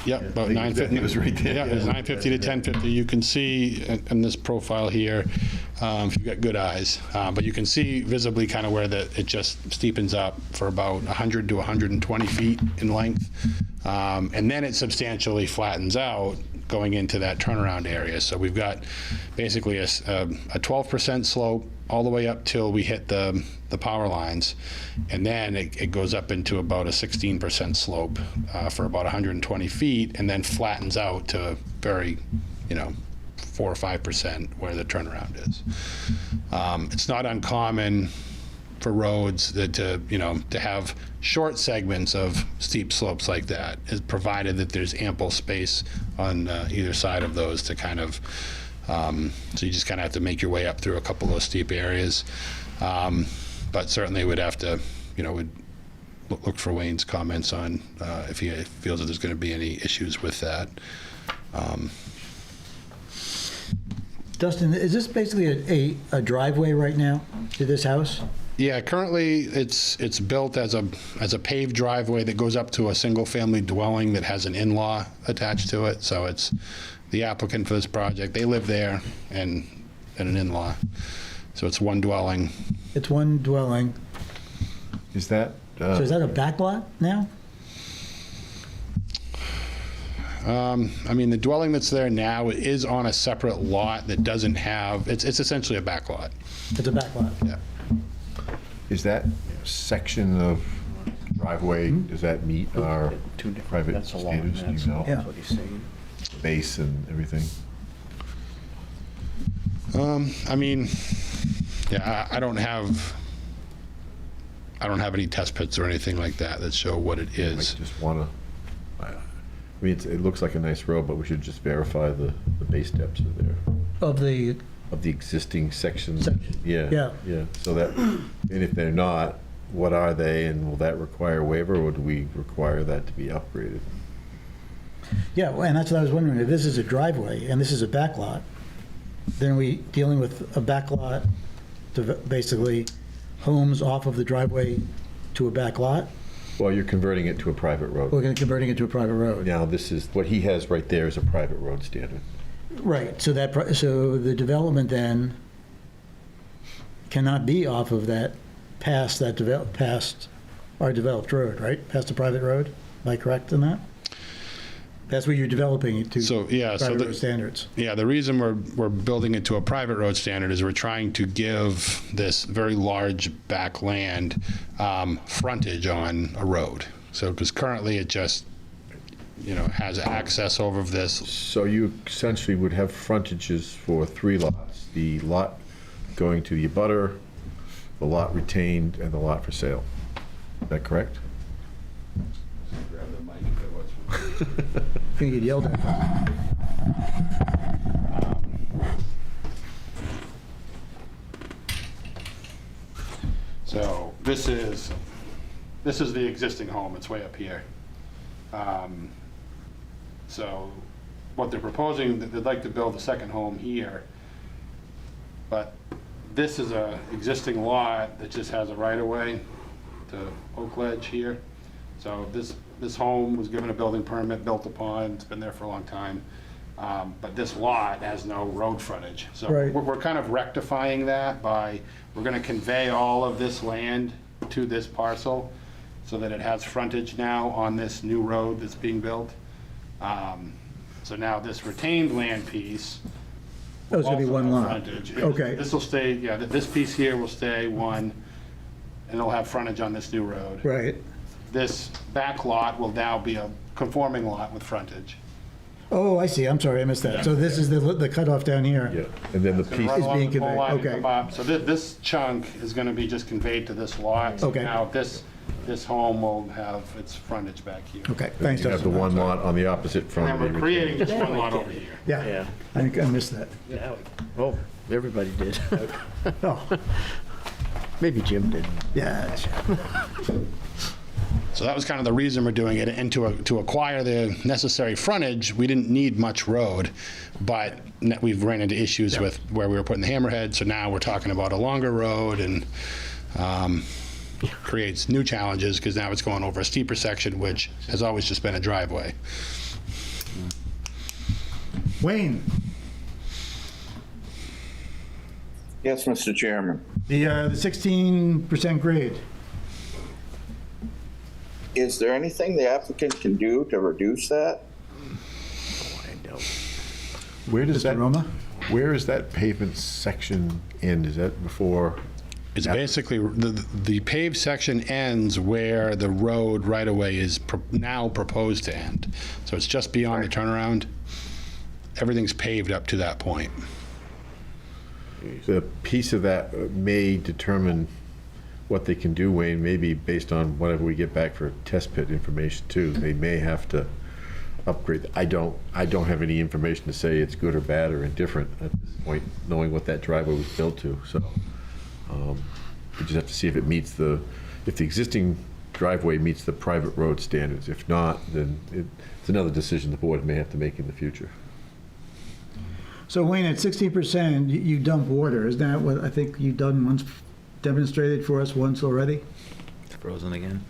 Yep, about 950. It was right there. Yeah, it's 950 to 1050. You can see in this profile here, if you've got good eyes, but you can see visibly kind of where it just steepens up for about 100 to 120 feet in length. And then it substantially flattens out going into that turnaround area. So we've got basically a 12% slope all the way up till we hit the power lines, and then it goes up into about a 16% slope for about 120 feet, and then flattens out to very, 4 or 5% where the turnaround is. It's not uncommon for roads to have short segments of steep slopes like that, is provided that there's ample space on either side of those to kind of So you just kind of have to make your way up through a couple of those steep areas. But certainly would have to, would look for Wayne's comments on if he feels that there's going to be any issues with that. Dustin, is this basically a driveway right now to this house? Yeah, currently it's built as a paved driveway that goes up to a single-family dwelling that has an in-law attached to it. So it's the applicant for this project. They live there and an in-law. So it's one dwelling. It's one dwelling. Is that? So is that a back lot now? I mean, the dwelling that's there now is on a separate lot that doesn't have, it's essentially a back lot. It's a back lot. Yeah. Is that section of driveway, does that meet our private standards? Do you know? Yeah. Base and everything? I mean, yeah, I don't have any test pits or anything like that that show what it is. Might just want to, I mean, it looks like a nice road, but we should just verify the base depths are there. Of the, Of the existing sections. Section. Yeah. So that, and if they're not, what are they, and will that require a waiver, or do we require that to be upgraded? yeah, and that's what I was wondering. If this is a driveway and this is a back lot, then are we dealing with a back lot to basically homes off of the driveway to a back lot? Well, you're converting it to a private road. We're going to converting it to a private road. Now, this is, what he has right there is a private road standard. Right, so so the development then cannot be off of that, past our developed road, right? Past the private road? Am I correct in that? That's where you're developing it to. So, yeah, so private road standards. Yeah, the reason we're building it to a private road standard is we're trying to give this very large back land frontage on a road. So, because currently it just, has access over this. So you essentially would have frontages for 3 lots. The lot going to the abutter, the lot retained, and the lot for sale. Is that correct? Gonna get yelled at. So this is the existing home. It's way up here. So what they're proposing, they'd like to build a second home here, but this is a existing lot that just has a right-of-way to Oak Ledge here. So this home was given a building permit, built upon, it's been there for a long time. But this lot has no road frontage. So Right. we're kind of rectifying that by, we're gonna convey all of this land to this parcel so that it has frontage now on this new road that's being built. So now this retained land piece. Oh, it's gonna be also one have lot. frontage. Okay. This will stay, yeah, this piece here will stay one, and it'll have frontage on this new road. Right. This back lot will now be a conforming lot with frontage. Oh, I see. I'm sorry, I missed that. So this is the cutoff down here. Yeah, and then the It's gonna piece, run Is along being the pole conveyed, line and okay. come up. So this chunk is gonna be just conveyed to this lot. So Okay. now this home will have its frontage back here. Okay, thanks, you have the Dustin. one lot on the opposite And front. then of we're the creating just one lot over here. Yeah, I think I missed that. Oh, everybody did. Oh, Maybe Jim did. yeah. So that was kind of the reason we're doing it, and to acquire the necessary frontage, we didn't need much road, but we've ran into issues with where we were putting the hammerhead, so now we're talking about a longer road, and creates new challenges, because now it's going over a steeper section, which has always just been a driveway. Wayne, Yes, Mr. Chairman. the 16% grade. Is there anything the applicant can do to reduce that? Where does Mr. that, Roma? where is that pavement section end? Is that before? It's basically, the paved section ends where the road right-of-way is now proposed to end. So it's just beyond the turnaround. Everything's paved up to that point. The piece of that may determine what they can do, Wayne, maybe based on whatever we get back for test pit information too. They may have to upgrade. I don't have any information to say it's good or bad or indifferent at this point, knowing what that driveway was built to. So we just have to see if it meets if the existing driveway meets the private road standards. If not, then it's another decision the board may have to make in the future. So Wayne, at 60%, you dump water. Isn't that what I think you've done once, demonstrated for us once already? It's frozen again.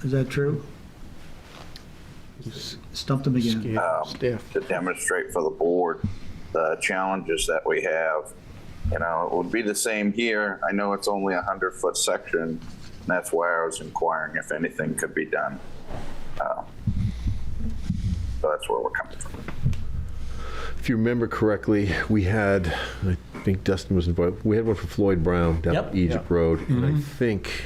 Is that true? Stumped them again. To demonstrate for the board the challenges that we have. You know, it would be the same here. I know it's only a 100-foot section, and that's why I was inquiring if anything could be done. So that's where we're coming from. If you remember correctly, we had, I think Dustin was involved, we had one for Floyd Brown down Yep. Egypt Road, and I think,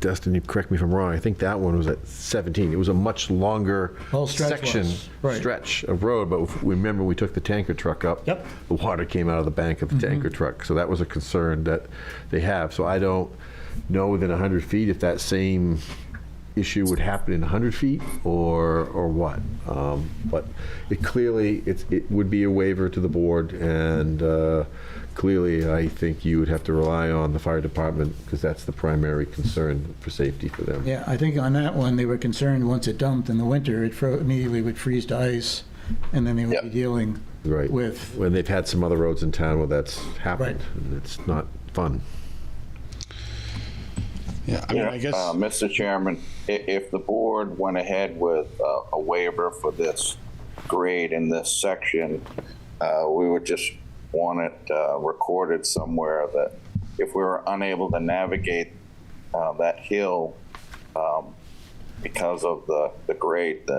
Dustin, you correct me if I'm wrong, I think that one was at 17. It was a much longer Whole stretch section, was, right. stretch of road, but if we remember we took the tanker truck up. Yep. The water came out of the bank of the tanker truck, so that was a concern that they have. So I don't know within 100 feet if that same issue would happen in 100 feet or what. But it clearly, it would be a waiver to the board, and clearly I think you would have to rely on the fire department because that's the primary concern for safety for them. Yeah, I think on that one, they were concerned once it dumped in the winter, it immediately would freeze to ice, and then they would be dealing Right. with. When they've had some other roads in town where that's happened, Right. and it's not fun. Yeah, I mean, I guess. Mr. Chairman, if the board went ahead with a waiver for this grade in this section, we would just want it recorded somewhere that if we were unable to navigate that hill because of the grade,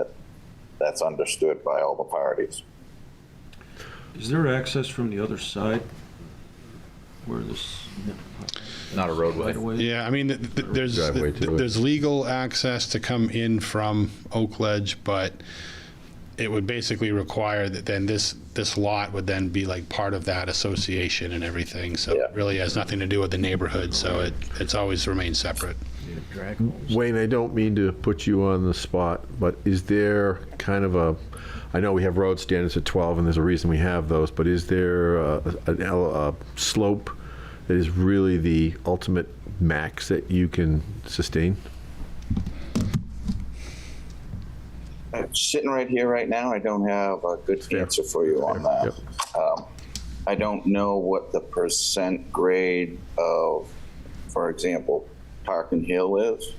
that's understood by all the parties. Is there access from the other side where this? Not a roadway. Yeah, I mean, Driveway to it. there's legal access to come in from Oak Ledge, but it would basically require that then this lot would then be like part of that association and everything. So it really has nothing to do with the neighborhood. So it's always remained separate. Wayne, I don't mean to put you on the spot, but is there kind of I know we have road standards at 12, and there's a reason we have those, but is there a slope that is really the ultimate max that you can sustain? Sitting right here right now, I don't have a good answer for you on that. Yep. I don't know what the percent grade of, for example, Parkin Hill is,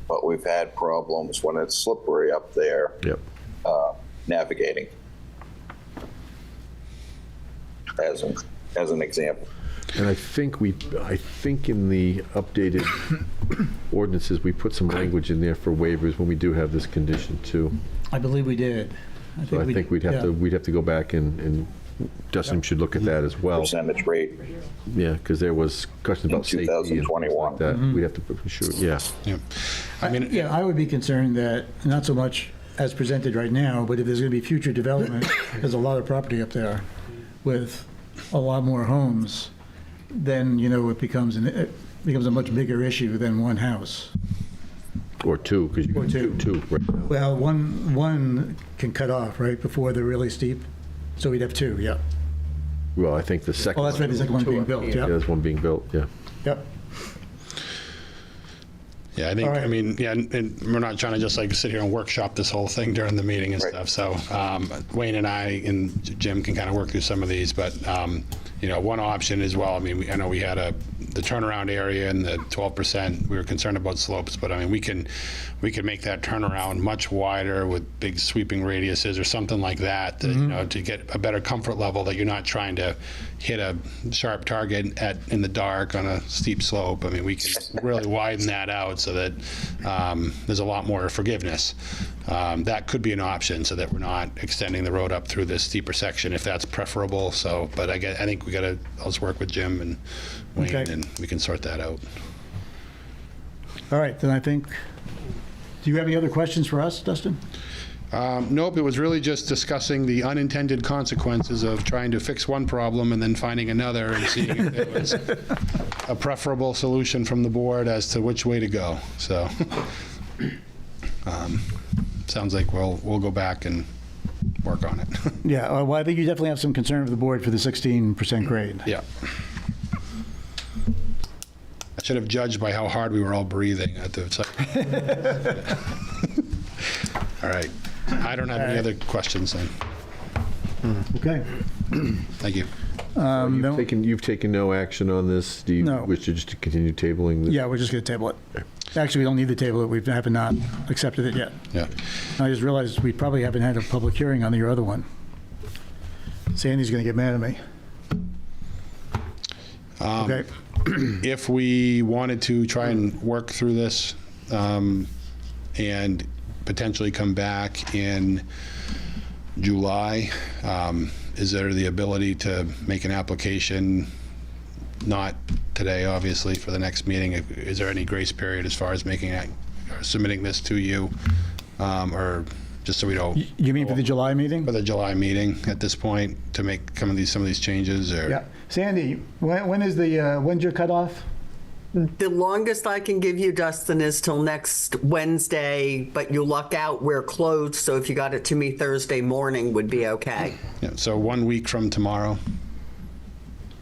but we've had problems when it's slippery up there. Yep. Navigating, as an example. And I think in the updated ordinances, we put some language in there for waivers when we do have this condition too. I believe we did. So I think we'd have to go back and Dustin should look at that as well. Percentage rate. Yeah, because there was questions about safety and things 2021. like that. We have to be sure. Yeah. Yeah. I mean, Yeah, I would be concerned that, not so much as presented right now, but if there's going to be future development, there's a lot of property up there with a lot more homes, then, it becomes a much bigger issue than one house. Or two, because you Or can do two. two right now. Well, one can cut off, right, before they're really steep, so we'd have two, yeah. Well, I think the second. Well, that's right, the second one's being built, Yeah, yeah. there's one being built, yeah. Yep. Yeah, I think, All right. I mean, yeah, and we're not trying to just like sit here and workshop this whole thing during the meeting and stuff. So Wayne and I and Jim can kind of work through some of these, but one option as well. I mean, I know we had the turnaround area and the 12%. We were concerned about slopes, but I mean, we can make that turnaround much wider with big sweeping radiuses or something like that. To get a better comfort level that you're not trying to hit a sharp target in the dark on a steep slope. I mean, we can really widen that out so that there's a lot more forgiveness. That could be an option so that we're not extending the road up through this steeper section if that's preferable. So, but I think I'll just work with Jim and Wayne and we can sort that out. All right, then I think, do you have any other questions for us, Dustin? Nope, it was really just discussing the unintended consequences of trying to fix one problem and then finding another and seeing if there was a preferable solution from the board as to which way to go. So sounds like we'll go back and work on it. Yeah, well, I think you definitely have some concern of the board for the 16% grade. Yeah. I should have judged by how hard we were all breathing at the site. All right. I don't have any other questions then. Okay. Thank you. You've taken no action on this? Do you No. wish to just continue tabling this? Yeah, we're just going to table it. Actually, we don't need to table it. We haven't not accepted it yet. Yeah. I just realized we probably haven't had a public hearing on your other one. Sandy's going to get mad at me. Okay. If we wanted to try and work through this and potentially come back in July, is there the ability to make an application, not today, obviously, for the next meeting? Is there any grace period as far as submitting this to you, or just so we don't? You mean for the July meeting? For the July meeting at this point, to make some of these changes, or? Yeah. Sandy, when's your cutoff? The longest I can give you, Dustin, is till next Wednesday, but you luck out, we're closed, so if you got it to me Thursday morning would be okay. Yeah, so 1 week from tomorrow.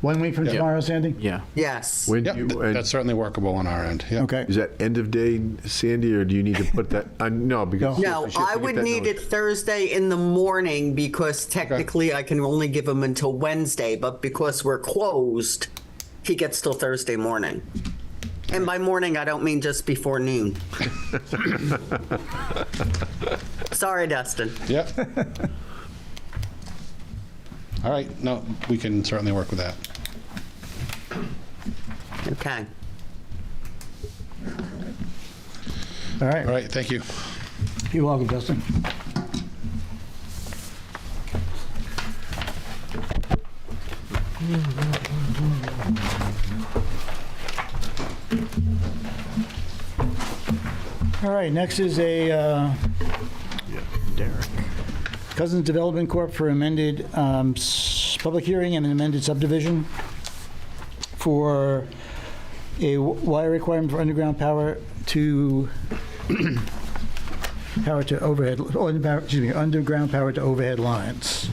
1 week from tomorrow, Sandy? Yeah. Yes. That's certainly workable on our end. Yeah. Okay. Is that end of day, Sandy, or do you need to put that? No, because No, I would need it Thursday in the morning because technically I can only give him until Wednesday, but because we're closed, he gets till Thursday morning. And by morning, I don't mean just before noon. Sorry, Dustin. Yep. All right. No, we can certainly work with that. Okay. All right. All right. Thank you. You're welcome, Justin. All right, next is a Cousins Development Corp. For amended public hearing and an amended subdivision for a wire requirement for underground power to overhead, underground power to overhead lines.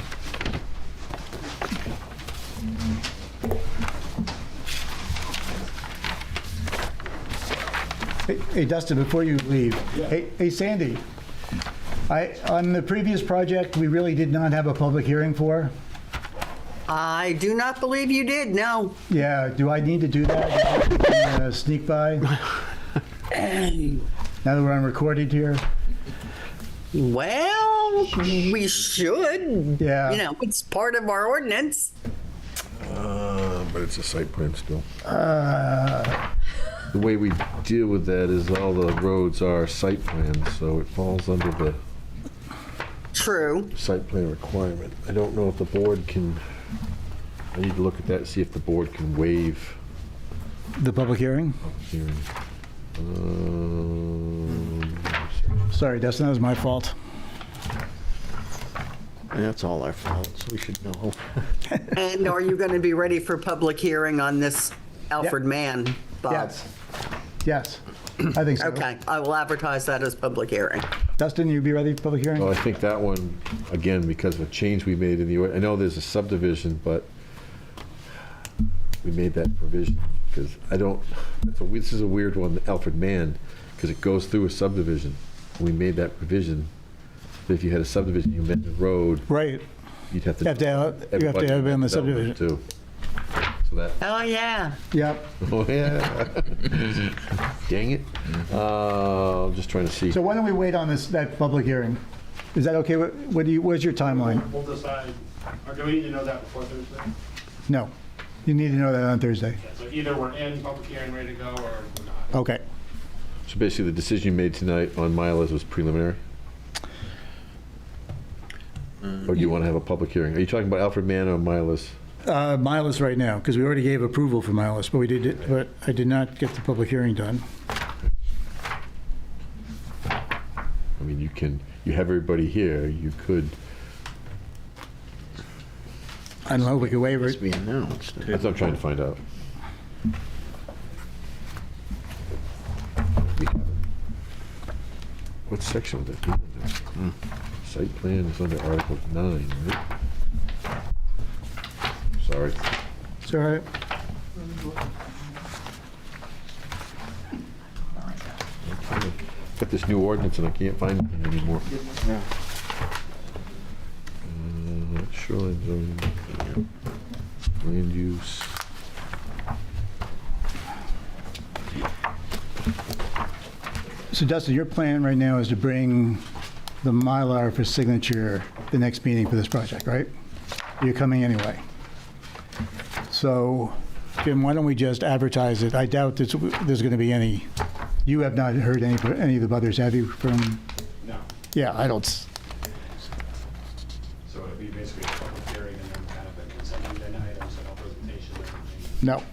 Hey, Dustin, before you leave, hey, Sandy, on the previous project, we really did not have a public hearing for. I do not believe you did, no. Yeah, do I need to do that? Sneak by? Now that we're on recorded here? Well, we should. Yeah. You know, it's part of our ordinance. But it's a site plan still. The way we deal with that is all the roads are site plans, so it falls under the True. site plan requirement. I don't know if the board can, I need to look at that and see if the board can waive The public hearing? hearing. Sorry, Dustin, that was my fault. That's all our fault, so we should know. And are you going to be ready for public hearing on this Alfred Mann, Bob? Yes. Yes, I think so. Okay, I will advertise that as public hearing. Dustin, you be ready for public hearing? Well, I think that one, again, because of a change we made in the, I know there's a subdivision, but we made that provision, because I don't, this is a weird one, Alfred Mann, because it goes through a subdivision. We made that provision, that if you had a subdivision, you amend the road, Right. you'd have to. You have to have it in the subdivision. Too. So that, Oh, yeah. Yep. oh yeah. Dang it. I'm just trying to see. So why don't we wait on that public hearing? Is that okay? Where's your timeline? We'll decide, or do we need to know that before Thursday? No. You need to know that on Thursday. So either we're in public hearing, ready to go, or we're not. Okay. So basically, the decision you made tonight on Milas was preliminary? Or do you want to have a public hearing? Are you talking about Alfred Mann or Milas? Milas right now, because we already gave approval for Milas, but I did not get the public hearing done. I mean, you have everybody here, you could, I don't know, we could waive It's it. being announced. that's what I'm trying to find out. What section would that be under? Site plan is under Article 9, right? Sorry. It's all right. Got this new ordinance and I can't find it anymore. Shoreline zoning, land use. So Dustin, your plan right now is to bring the Mylar for signature the next meeting for this project, right? You're coming anyway. So, Jim, why don't we just advertise it? I doubt there's going to be any, you have not heard any of the others, have you, from? No. Yeah, I don't, So it'd be basically a public hearing and then kind of a consent agenda items and a presentation and everything? no.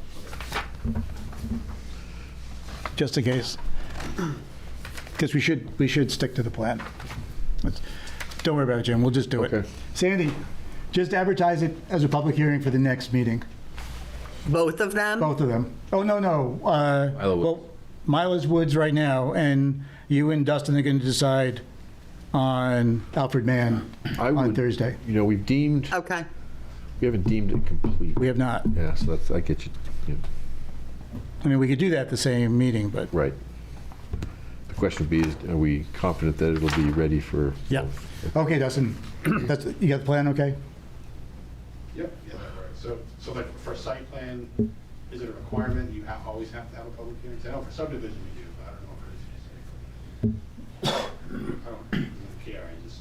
Just in case. Because we should stick to the plan. Don't worry about it, Jim, we'll just do it. Okay. Sandy, just advertise it as a public hearing for the next meeting. Both of them? Both of them. Oh, no. Well, Mila's Woods right now, and you and Dustin are going to decide on Alfred Mann on Thursday. You know, we've deemed, Okay. we haven't deemed it complete. We have not. Yeah, so that's, I get you. Yeah. I mean, we could do that at the same meeting, but Right. The question would be, are we confident that it'll be ready for? yeah. Okay, Dustin, you got the plan, okay? Yep, yeah, that works. So like for site plan, is it a requirement you always have to have a public hearing? 'Cause I know for subdivision we do, but I don't know for this. I don't care, I just.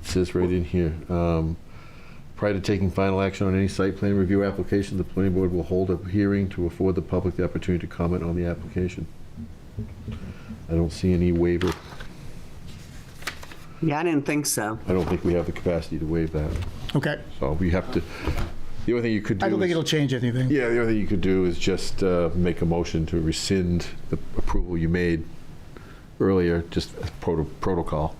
It says right in here, prior to taking final action on any site plan review application, the planning board will hold a hearing to afford the public the opportunity to comment on the application. I don't see any waiver. Yeah, I didn't think so. I don't think we have the capacity to waive that. Okay. So we have to, the only thing you could do I don't think is- it'll change anything. Yeah, the only thing you could do is just make a motion to rescind the approval you made earlier, just as protocol.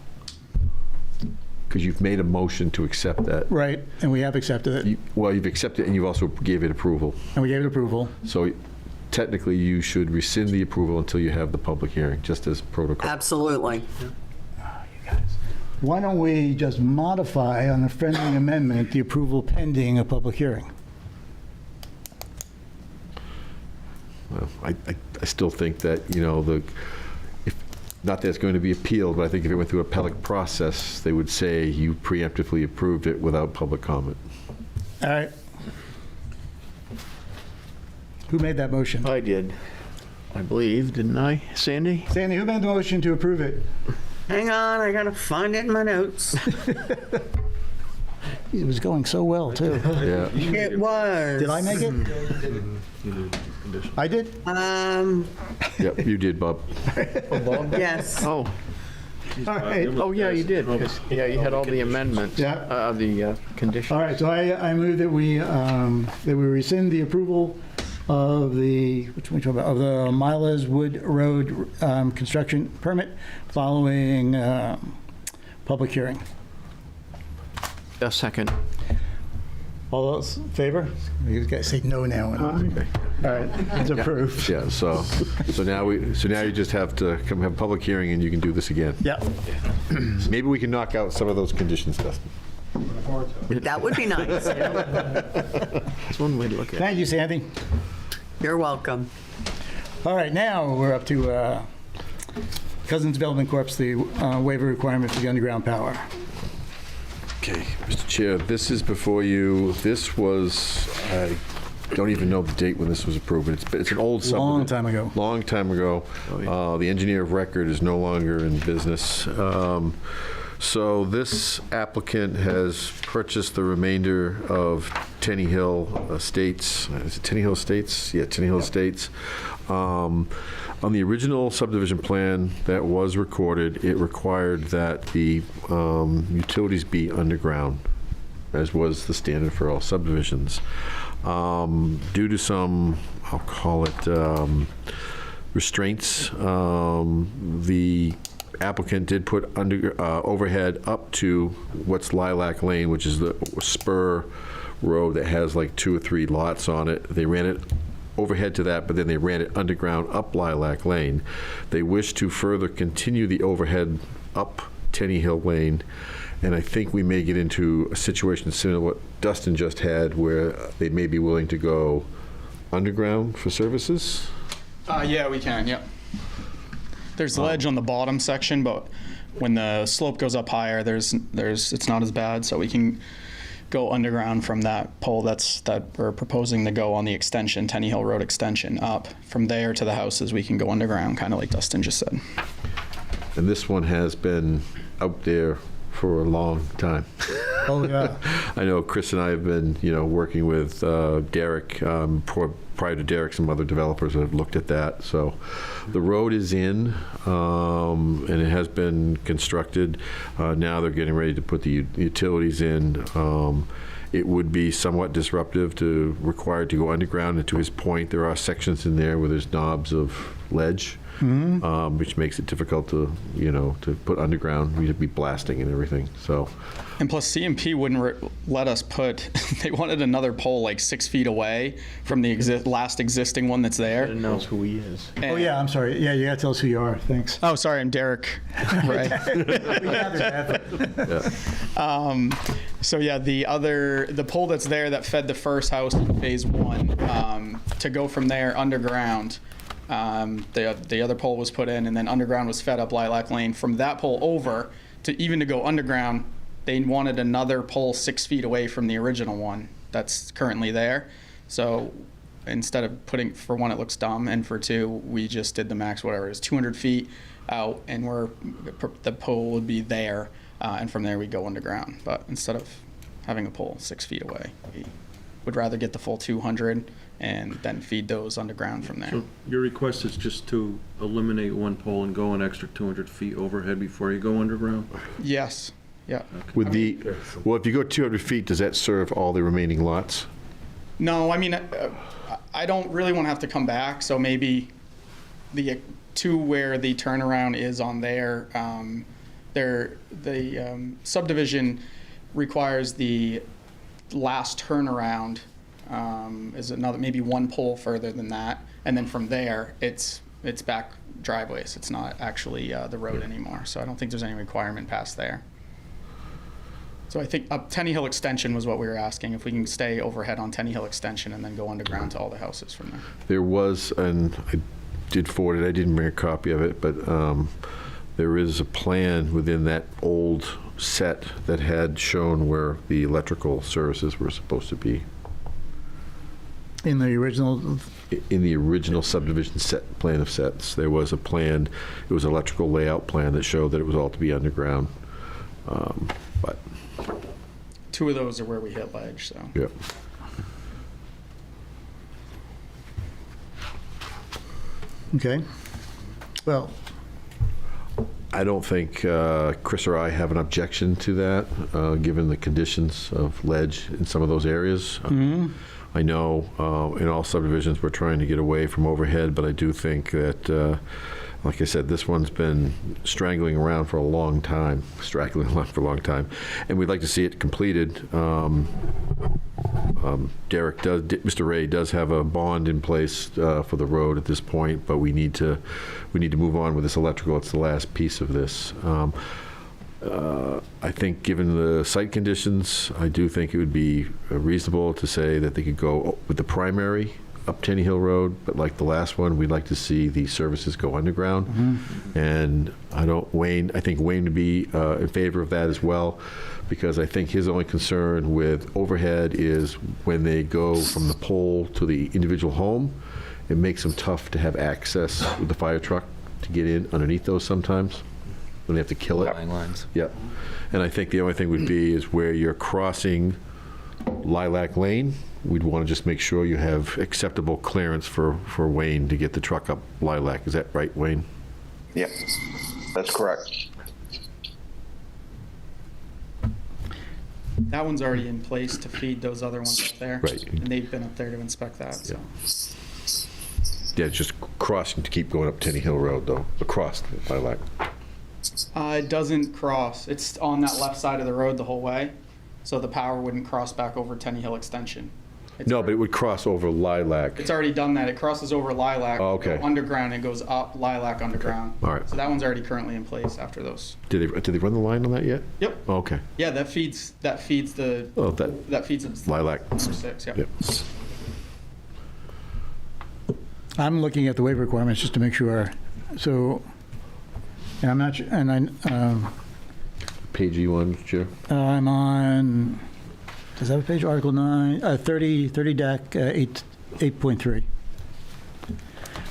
Because you've made a motion to accept that. Right, and we have accepted it, Well, you've accepted it and you've also gave it approval. and we gave it approval. So technically, you should rescind the approval until you have the public hearing, just as protocol. Absolutely. Why don't we just modify on a friendly amendment the approval pending a public hearing? Well, I still think that, you know, not that it's going to be appealed, but I think if it went through appellate process, they would say you preemptively approved it without public comment. All right. Who made that motion? I did, I believe, didn't I? Sandy? Sandy, who made the motion to approve it? Hang on, I gotta find it in my notes. It was going so well, too. Yeah. It was. Did I make it? I did? Yep, you did, Bob. Yes. Oh, All right. oh, yeah, you did. 'Cause, yeah, you had all the amendments. Yeah. The conditions. All right, so I move that we rescind the approval of the, which one of the Mila's Wood Road construction permit following public hearing. A second. All those in favor? You guys say no now. Okay. All right, it's approved. Yeah, so now you just have to come have a public hearing and you can do this again. Yeah. Maybe we can knock out some of those conditions, Dustin. That would be nice. That's one way to look at it. Thank you, Sandy. You're welcome. All right, now we're up to Cousins Development Corp., the waiver requirement for the underground power. Okay, Mr. Chair, this is before you. This was, I don't even know the date when this was approved, but it's an old subdivision. Long time ago. Long time ago. The engineer of record is no longer in business. So this applicant has purchased the remainder of Tenny Hill Estates. Is it Tenny Hill Estates? Yeah, Tenny Hill Estates. On the original subdivision plan that was recorded, it required that the utilities be underground, as was the standard for all subdivisions. Due to some, I'll call it, restraints, the applicant did put overhead up to what's Lilac Lane, which is the spur road that has like 2 or 3 lots on it. They ran it overhead to that, but then they ran it underground up Lilac Lane. They wish to further continue the overhead up Tenny Hill Lane, and I think we may get into a situation similar to what Dustin just had, where they may be willing to go underground for services. Yeah, we can, yep. There's ledge on the bottom section, but when the slope goes up higher, it's not as bad, so we can go underground from that pole that we're proposing to go on the extension, Tenny Hill Road extension up. From there to the houses, we can go underground, kind of like Dustin just said. And this one has been out there for a long time. Oh, yeah. I know Chris and I have been, working with Derek, prior to Derek, some other developers that have looked at that. So the road is in, and it has been constructed. Now they're getting ready to put the utilities in. It would be somewhat disruptive to required to go underground. And to his point, there are sections in there where there's knobs of ledge, which makes it difficult to put underground. We'd be blasting and everything. So. And plus, CMP wouldn't let us put. They wanted another pole like 6 feet away from the last existing one that's there. I didn't know who he is. Oh, yeah, I'm sorry. Yeah, you got to tell us who you are. Thanks. Oh, sorry, I'm Derek. Right. So yeah, the pole that's there that fed the first house in phase 1, to go from there underground. The other pole was put in, and then underground was fed up Lilac Lane. From that pole over to go underground, they wanted another pole 6 feet away from the original one that's currently there. So instead of putting, for one, it looks dumb, and for two, we just did the max, whatever it is, 200 feet out, and the pole would be there, and from there we go underground. But instead of having a pole 6 feet away, we would rather get the full 200 and then feed those underground from there. So your request is just to eliminate one pole and go an extra 200 feet overhead before you go underground? Yes. Yeah. With well, if you go 200 feet, does that serve all the remaining lots? No, I mean, I don't really want to have to come back, so maybe the two where the turnaround is on there, the subdivision requires the last turnaround is another, maybe one pole further than that, and then from there, it's back driveways. It's not actually the road anymore, so I don't think there's any requirement past there. So I think up Tenny Hill Extension was what we were asking, if we can stay overhead on Tenny Hill Extension and then go underground to all the houses from there. There was, and I did forward it, I didn't bring a copy of it, but there is a plan within that old set that had shown where the electrical services were supposed to be. In the original? In the original subdivision set plan of sets, there was a plan, it was an electrical layout plan that showed that it was all to be underground. But two of those are where we hit ledge, so. Yep. Okay. Well, I don't think Chris or I have an objection to that, given the conditions of ledge in some of those areas. I know in all subdivisions we're trying to get away from overhead, but I do think that, like I said, this one's been straggling around for a long time, and we'd like to see it completed. Mr. Ray does have a bond in place for the road at this point, but we need to move on with this electrical. It's the last piece of this. I think given the site conditions, I do think it would be reasonable to say that they could go with the primary up Tenny Hill Road, but like the last one, we'd like to see the services go underground. And I think Wayne would be in favor of that as well, because I think his only concern with overhead is when they go from the pole to the individual home, it makes them tough to have access with the fire truck to get in underneath those sometimes, when they have to kill it. Lines. Yep. And I think the only thing would be is where you're crossing Lilac Lane, we'd want to just make sure you have acceptable clearance for Wayne to get the truck up Lilac. Is that right, Wayne? Yep, that's correct. That one's already in place to feed those other ones up there. Right. And they've been up there to inspect that, so. Yeah, it's just crossing to keep going up Tenny Hill Road, though, across Lilac. It doesn't cross. It's on that left side of the road the whole way, so the power wouldn't cross back over Tenny Hill Extension. No, but it would cross over Lilac. It's already done that. It crosses over Lilac, Oh, okay. go underground, and goes up Lilac underground. All right. So that one's already currently in place after those. Did they run the line on that yet? Yep. Oh, okay. Yeah, that feeds the Oh, that feeds it. Lilac. Number 6. Yep. Yep. I'm looking at the waiver requirements just to make sure. So, and I'm not sure, and Page E1, Chair. I'm on, does that have a page? Article 9, 30 DAC 8.3.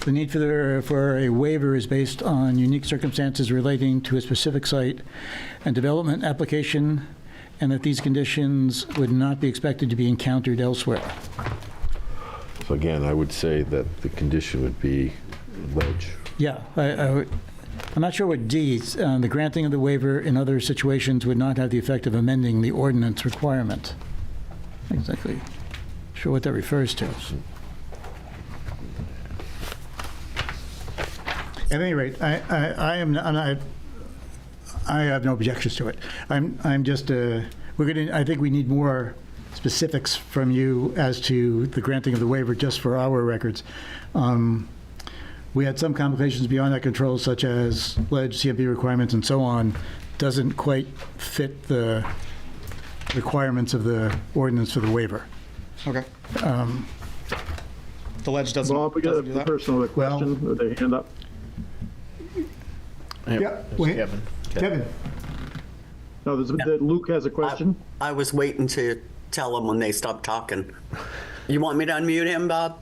The need for a waiver is based on unique circumstances relating to a specific site and development application, and that these conditions would not be expected to be encountered elsewhere. So again, I would say that the condition would be ledge. Yeah, I'm not sure what D, the granting of the waiver in other situations would not have the effect of amending the ordinance requirement. Not exactly sure what that refers to. At any rate, I have no objections to it. I'm just, I think we need more specifics from you as to the granting of the waiver just for our records. We had some complications beyond that control, such as ledge, CMP requirements, and so on, doesn't quite fit the requirements of the ordinance for the waiver. Okay. The ledge doesn't. Bob, we got doesn't do a that? person with a question with their hand up. Yeah, wait. Kevin. No, Luke has a question. I was waiting to tell him when they stopped talking. You want me to unmute him, Bob?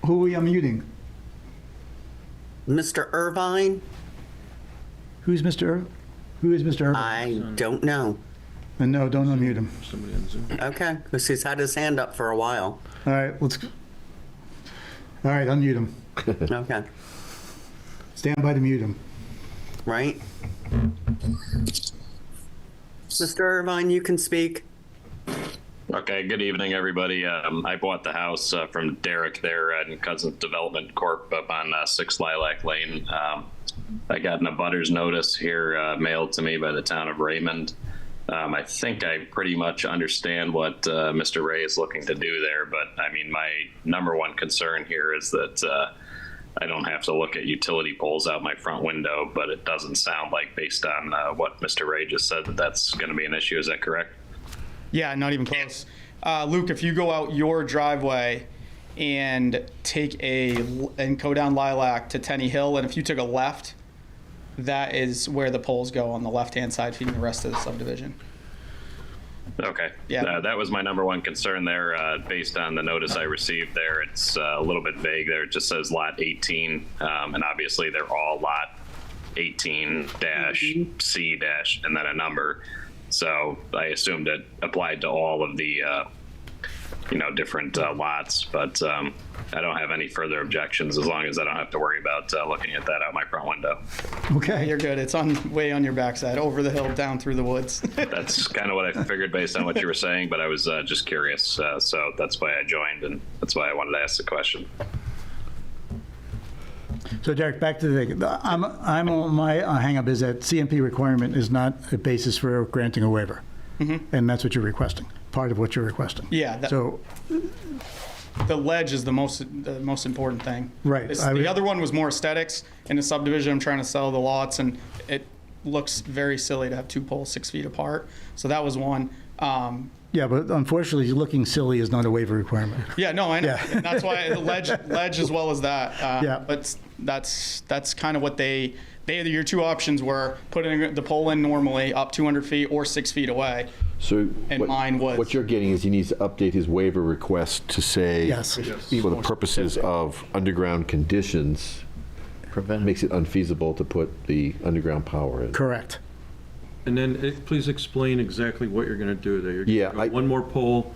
Who are we unmuting? Mr. Irvine? Who is Mr. Irvine? I don't know. And no, don't unmute him. Somebody on Zoom. Okay, because he's had his hand up for a while. All right, unmute him. Okay, Stand by to mute him. right? Mr. Irvine, you can speak. Okay, good evening, everybody. I bought the house from Derek there at Cousins Development Corp. Up on 6 Lilac Lane. I got an abutters notice here mailed to me by the town of Raymond. I think I pretty much understand what Mr. Ray is looking to do there, but I mean, my number one concern here is that I don't have to look at utility poles out my front window, but it doesn't sound like, based on what Mr. Ray just said, that that's going to be an issue. Is that correct? Yeah, not even close. Luke, if you go out your driveway and go down Lilac to Tenny Hill, and if you took a left, that is where the poles go on the left-hand side, feeding the rest of the subdivision. Okay. Yeah. That was my number one concern there. Based on the notice I received there, it's a little bit vague there. It just says lot 18, and obviously they're all lot 18-C- and then a number. So I assumed it applied to all of the, different lots, but I don't have any further objections as long as I don't have to worry about looking at that out my front window. Okay. You're good. It's way on your backside, over the hill, down through the woods. That's kind of what I figured based on what you were saying, but I was just curious, so that's why I joined, and that's why I wanted to ask the question. So Derek, back to my hang-up is that CMP requirement is not a basis for granting a waiver. Mm-hmm. And that's what you're requesting, part of what you're requesting. Yeah. So, the ledge is the most important thing. Right. The other one was more aesthetics. In the subdivision, I'm trying to sell the lots, and it looks very silly to have 2 poles 6 feet apart. So that was one. yeah, but unfortunately, looking silly is not a waiver requirement. Yeah, no, I know. Yeah. And that's why the ledge as well as that. Yeah. But that's kind of what your 2 options were: putting the pole in normally up 200 feet or 6 feet away. So And mine was- what you're getting is he needs to update his waiver request to say, Yes. for the purposes of underground conditions, makes it unfeasible to put the underground power in. Correct. And then please explain exactly what you're going to do there. You're Yeah, gonna go one more pole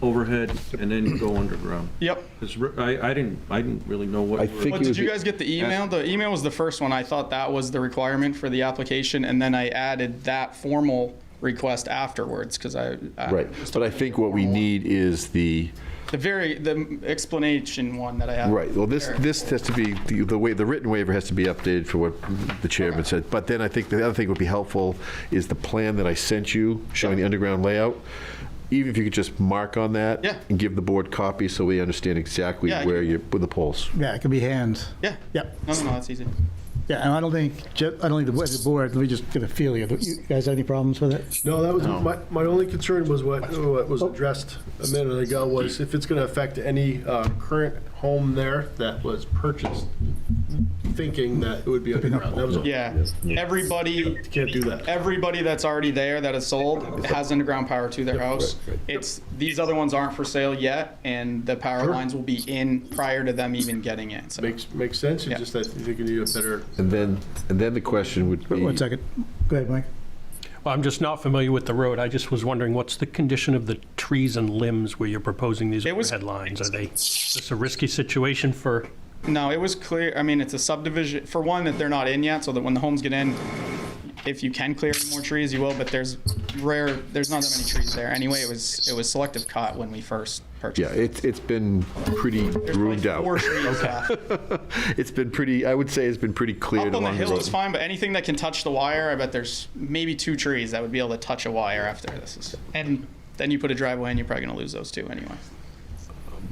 overhead and then go underground. Yep. 'Cause I didn't really know what. I you were- think Well, did you guys get the email? The email was the first one. I thought that was the requirement for the application, and then I added that formal request afterwards because Right, but I think what we need is the the explanation one that I have. right. Well, this has to be the way the written waiver has to be updated for what the chairman said. But then I think the other thing would be helpful is the plan that I sent you showing the underground layout. even if you could just mark on that. Yeah. And give the board copies so we understand exactly Yeah, I where you put the poles. Yeah, it could be hands. Yeah. Yep. No, that's easy. Yeah, and I don't think the board, let me just get a feel here. You guys have any problems with it? No, that was, my only concern was what was addressed a minute ago, was if it's going to affect any current home there that was purchased, thinking that it would be underground. That was all. Yeah. Everybody Can't do that. Everybody that's already there that is sold has underground power to their house. It's these other ones aren't for sale yet, and the power lines will be in prior to them even getting in. So. Makes sense. It's just that you think you need a better. And then the question would be. 1 second. Go ahead, Mike. Well, I'm just not familiar with the road. I just was wondering, what's the condition of the trees and limbs where you're proposing these overhead lines? Is this a risky situation for? No, it was clear. I mean, it's a subdivision. For one, that they're not in yet, so that when the homes get in, if you can clear more trees, you will. But there's not that many trees there anyway. It was selective cut when we first purchased. Yeah, it's been pretty groomed out. 4 trees left. It's been pretty. I would say it's been pretty cleared Up on the along the hill road. is fine, but anything that can touch the wire, I bet there's maybe 2 trees that would be able to touch a wire after this. And then you put a driveway and you're probably going to lose those 2 anyway.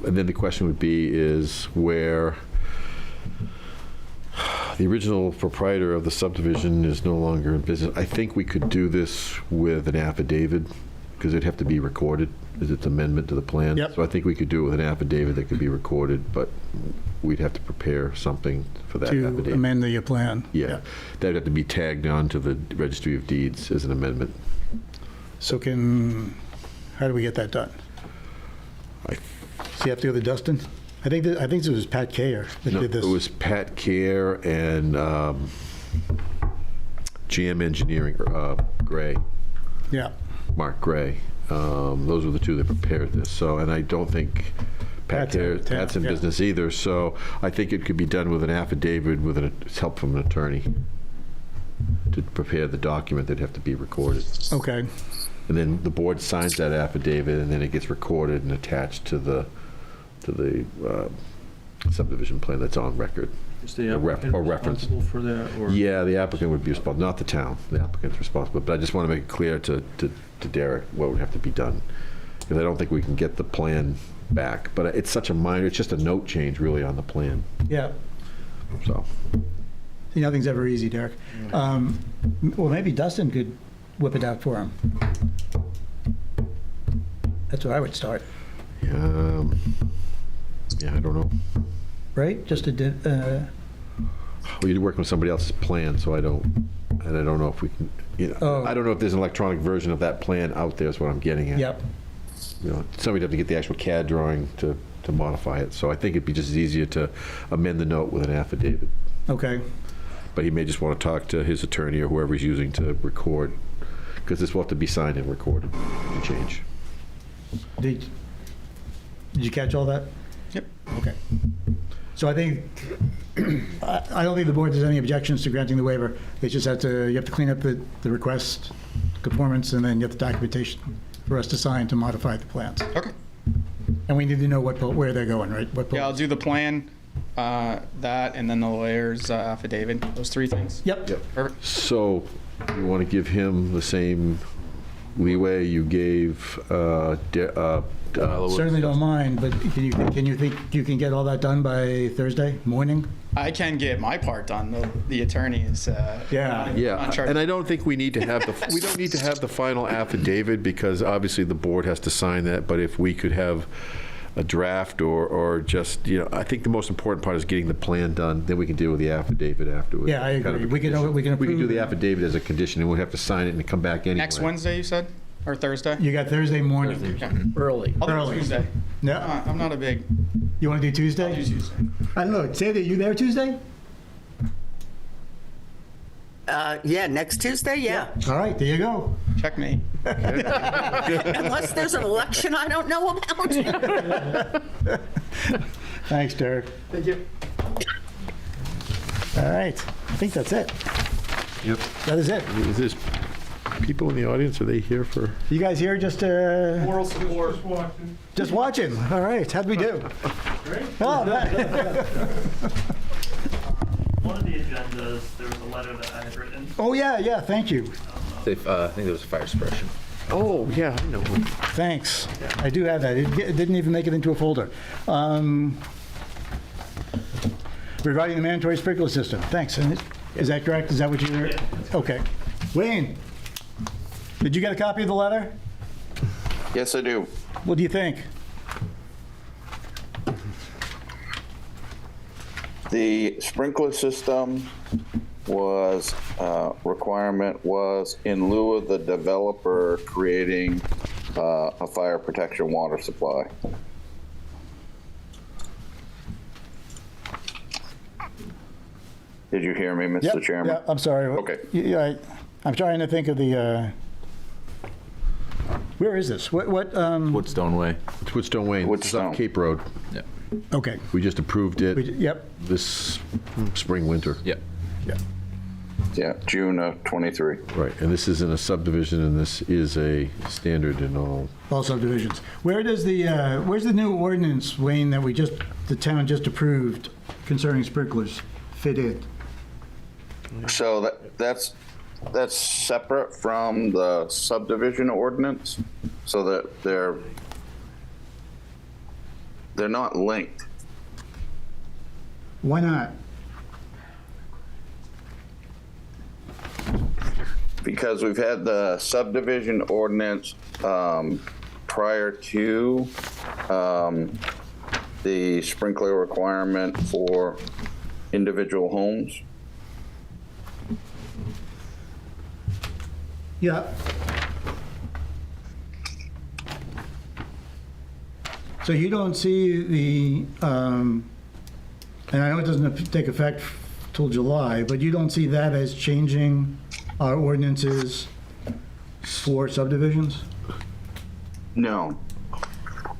And then the question would be is where the original proprietor of the subdivision is no longer in business. I think we could do this with an affidavit because it'd have to be recorded as its amendment to the plan. Yep. So I think we could do it with an affidavit that could be recorded, but we'd have to prepare something for that To affidavit. amend the plan. Yeah, that'd have to be tagged on to the Registry of Deeds as an amendment. So how do we get that done? So you have to go to Dustin? I think this was Pat Kayer that No, did this. it was Pat Care and GM Engineering, Gray. Yeah. Mark Gray. Those were the 2 that prepared this. So, and I don't think Pat's in business either. So I think it could be done with an affidavit with help from an attorney to prepare the document that'd have to be recorded. Okay. And then the board signs that affidavit, and then it gets recorded and attached to the subdivision plan that's on record. Is the Or applicant reference. responsible for that? Or? Yeah, the applicant would be responsible, not the town. The applicant's responsible. But I just want to make it clear to Derek what would have to be done. Because I don't think we can get the plan back. But it's such a minor, it's just a note change really on the plan. Yeah. So. See, nothing's ever easy, Derek. Well, maybe Dustin could whip it out for him. That's where I would start. Yeah, I don't know. Right? Just a Well, you're working with somebody else's plan, so I don't know if we can, I don't know if there's an electronic version of that plan out there is what I'm getting at. Yep. Somebody'd have to get the actual CAD drawing to modify it. So I think it'd be just as easier to amend the note with an affidavit. Okay. But he may just want to talk to his attorney or whoever he's using to record, because this will have to be signed and recorded and change. Did you catch all that? Yep. Okay. So I think, I don't think the board has any objections to granting the waiver. They just you have to clean up the request, conformance, and then you have the documentation for us to sign to modify the plans. Okay. And we need to know where they're going, right? Yeah, I'll do the plan, that, and then the lawyer's affidavit. Those 3 things. Yep. Perfect. So you want to give him the same leeway you gave Certainly don't mind, but can you think you can get all that done by Thursday morning? I can get my part done. The attorney is Yeah, and I don't think we need to have the final affidavit because obviously the board has to sign that. But if we could have a draft or just I think the most important part is getting the plan done. Then we can deal with the affidavit afterwards. Yeah, I agree. We can do the affidavit as a condition, and we'll have to sign it and come back anyway. Next Wednesday, you said, or Thursday? You got Thursday morning. Early. I'll do Early. Tuesday. No, I'm not a big. You want to do Tuesday? I'll do Tuesday. I don't know. Say that you there Tuesday? Yeah, next Tuesday, yeah. All right, there you go. Check me. Unless there's an election I don't know about. Thanks, Derek. Thank you. All right, I think that's it. Yep. That is it. Is this people in the audience? Are they here for? You guys here just Moral support. just watching? All right, how'd we do? Great. Oh, One of the agendas, there was a letter that I had written. oh yeah, thank you. I think there was a fire suppression. Oh, yeah, I know. Thanks. I do have that. It didn't even make it into a folder. Regarding the mandatory sprinkler system. Thanks. And is that correct? Is that what you're... Okay. Wayne, did you get a copy of the letter? Yes, I do. What do you think? The sprinkler system was, requirement was in lieu of the developer creating a fire protection water supply. Did you hear me, Mr. Chairman? Yeah, I'm sorry. Okay. Yeah, I'm trying to think of the, where is this? What, Woodstone Way. It's Woodstone Way. It's up Cape Road. Yeah. Okay. We just approved it Yep. this spring, winter. Yep. Yeah. Yeah, June of '23. Right, and this isn't a subdivision, and this is a standard in all. All subdivisions. Where does the, where's the new ordinance, Wayne, that the town just approved concerning sprinklers fit in? So that's separate from the subdivision ordinance, so that they're not linked. Why not? Because we've had the subdivision ordinance prior to the sprinkler requirement for individual homes. Yeah. So you don't see the, and I know it doesn't take effect till July, but you don't see that as changing our ordinances for subdivisions? No.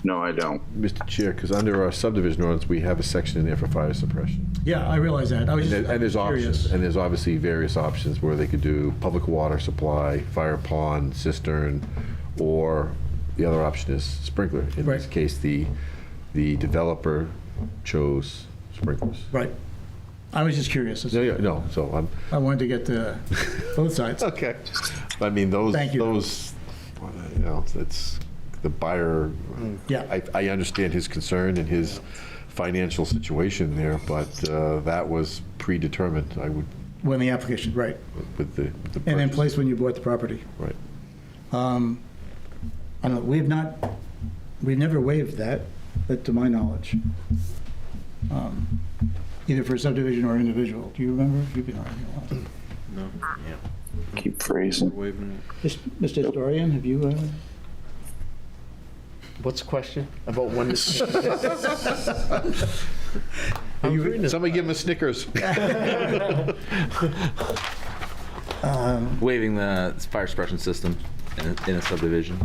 No, I don't. Mr. Chair, because under our subdivision ordinance, we have a section in there for fire suppression. Yeah, I realize that. I was just And there's curious. options, and there's obviously various options where they could do public water supply, fire pond, cistern, or the other option is sprinkler. In this case, the developer chose sprinklers. Right. I was just curious. No, so I wanted to get the both sides. Okay. I mean, those, Thank you. those, you know, it's the buyer. Yeah. I understand his concern and his financial situation there, but that was predetermined, I would, When the application, right. with the And in purchase. place when you bought the property. Right. I don't know, we've never waived that to my knowledge. Either for subdivision or individual. Do you remember? You've been on it a lot. No. Yeah. Keep freezing. Mr. Historian, have you? What's the question? About when? Somebody give him a Snickers. Waiving the fire suppression system in a subdivision.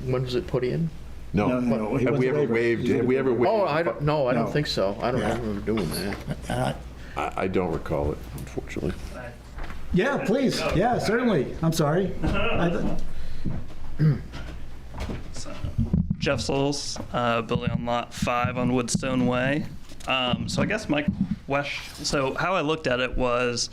When was it put in? No. Have we ever waived? Have we ever waived? Oh, I don't, no, I No. don't think so. I don't Yeah. remember doing that. I don't recall it, unfortunately. Yeah, please. Yeah, certainly. I'm sorry. Jeff Souls, building on Lot 5 on Woodstone Way. So I guess my question, so how I looked at it was,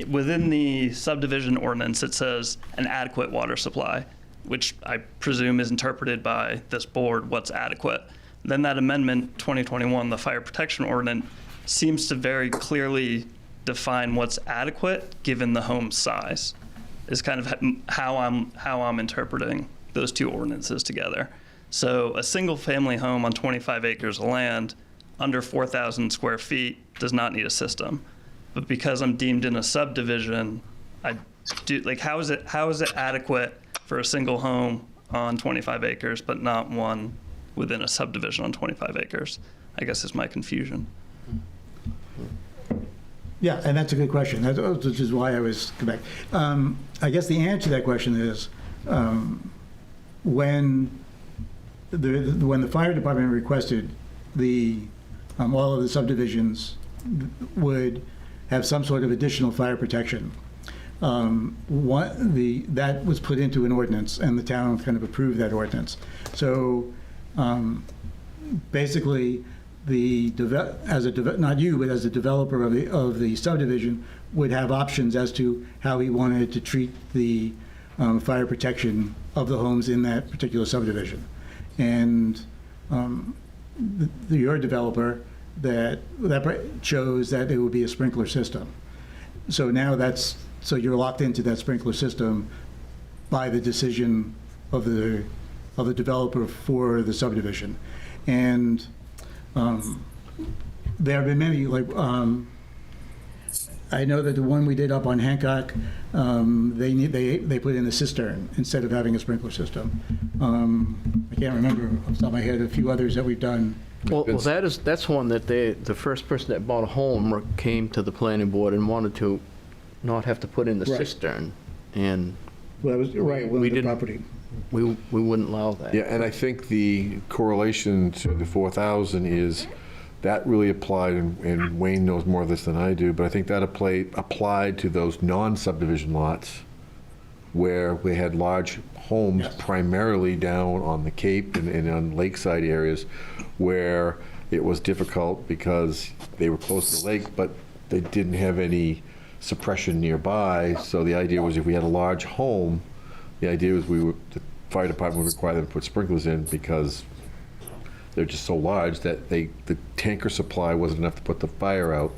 within the subdivision ordinance, it says an adequate water supply, which I presume is interpreted by this board, what's adequate. Then that amendment, 2021, the fire protection ordinance, seems to very clearly define what's adequate given the home size, is kind of how I'm interpreting those two ordinances together. So a single family home on 25 acres of land under 4,000 square feet does not need a system. But because I'm deemed in a subdivision, I do, like, how is it adequate for a single home on 25 acres, but not one within a subdivision on 25 acres? I guess is my confusion. Yeah, and that's a good question. Which is why I was back. I guess the answer to that question is when the fire department requested all of the subdivisions would have some sort of additional fire protection. That was put into an ordinance, and the town kind of approved that ordinance. So basically, not you, but as a developer of the subdivision, would have options as to how he wanted to treat the fire protection of the homes in that particular subdivision. And your developer that chose that it would be a sprinkler system. So now so you're locked into that sprinkler system by the decision of the developer for the subdivision. And there have been many, like, I know that the one we did up on Hancock, they put in a cistern instead of having a sprinkler system. I can't remember off the top of my head a few others that we've done. Well, that's one that the first person that bought a home came to the planning board and wanted to not have to put in the Right. cistern, and Well, that was right. we The didn't. property. We wouldn't allow that. Yeah, and I think the correlation to the 4,000 is that really applied, and Wayne knows more of this than I do, but I think that applied to those non-subdivision lots where we had large homes primarily down on the Cape and on lakeside areas where it was difficult because they were close to the lake, but they didn't have any suppression nearby. So the idea was if we had a large home, the idea was the fire department would require them to put sprinklers in because they're just so large that the tanker supply wasn't enough to put the fire out.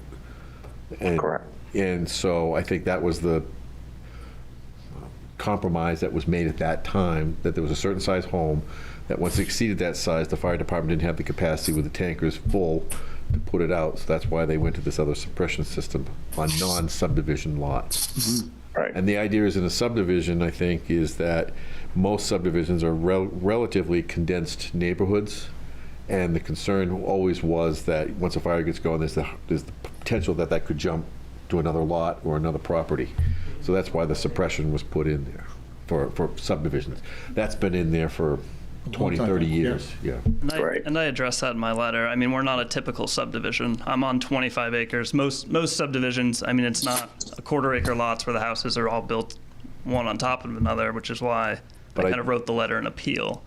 And, Correct. And so I think that was the compromise that was made at that time, that there was a certain size home, that once it exceeded that size, the fire department didn't have the capacity with the tankers full to put it out. So that's why they went to this other suppression system on non-subdivision lots. Right. And the idea is in a subdivision, I think, is that most subdivisions are relatively condensed neighborhoods. And the concern always was that once a fire gets going, there's the potential that could jump to another lot or another property. So that's why the suppression was put in there for subdivisions. That's been in there for 20, 30 years. Yeah. And I addressed that in my letter. I mean, we're not a typical subdivision. I'm on 25 acres. Most subdivisions, I mean, it's not a quarter-acre lots where the houses are all built one on top of another, which is why I kind of wrote the letter in appeal.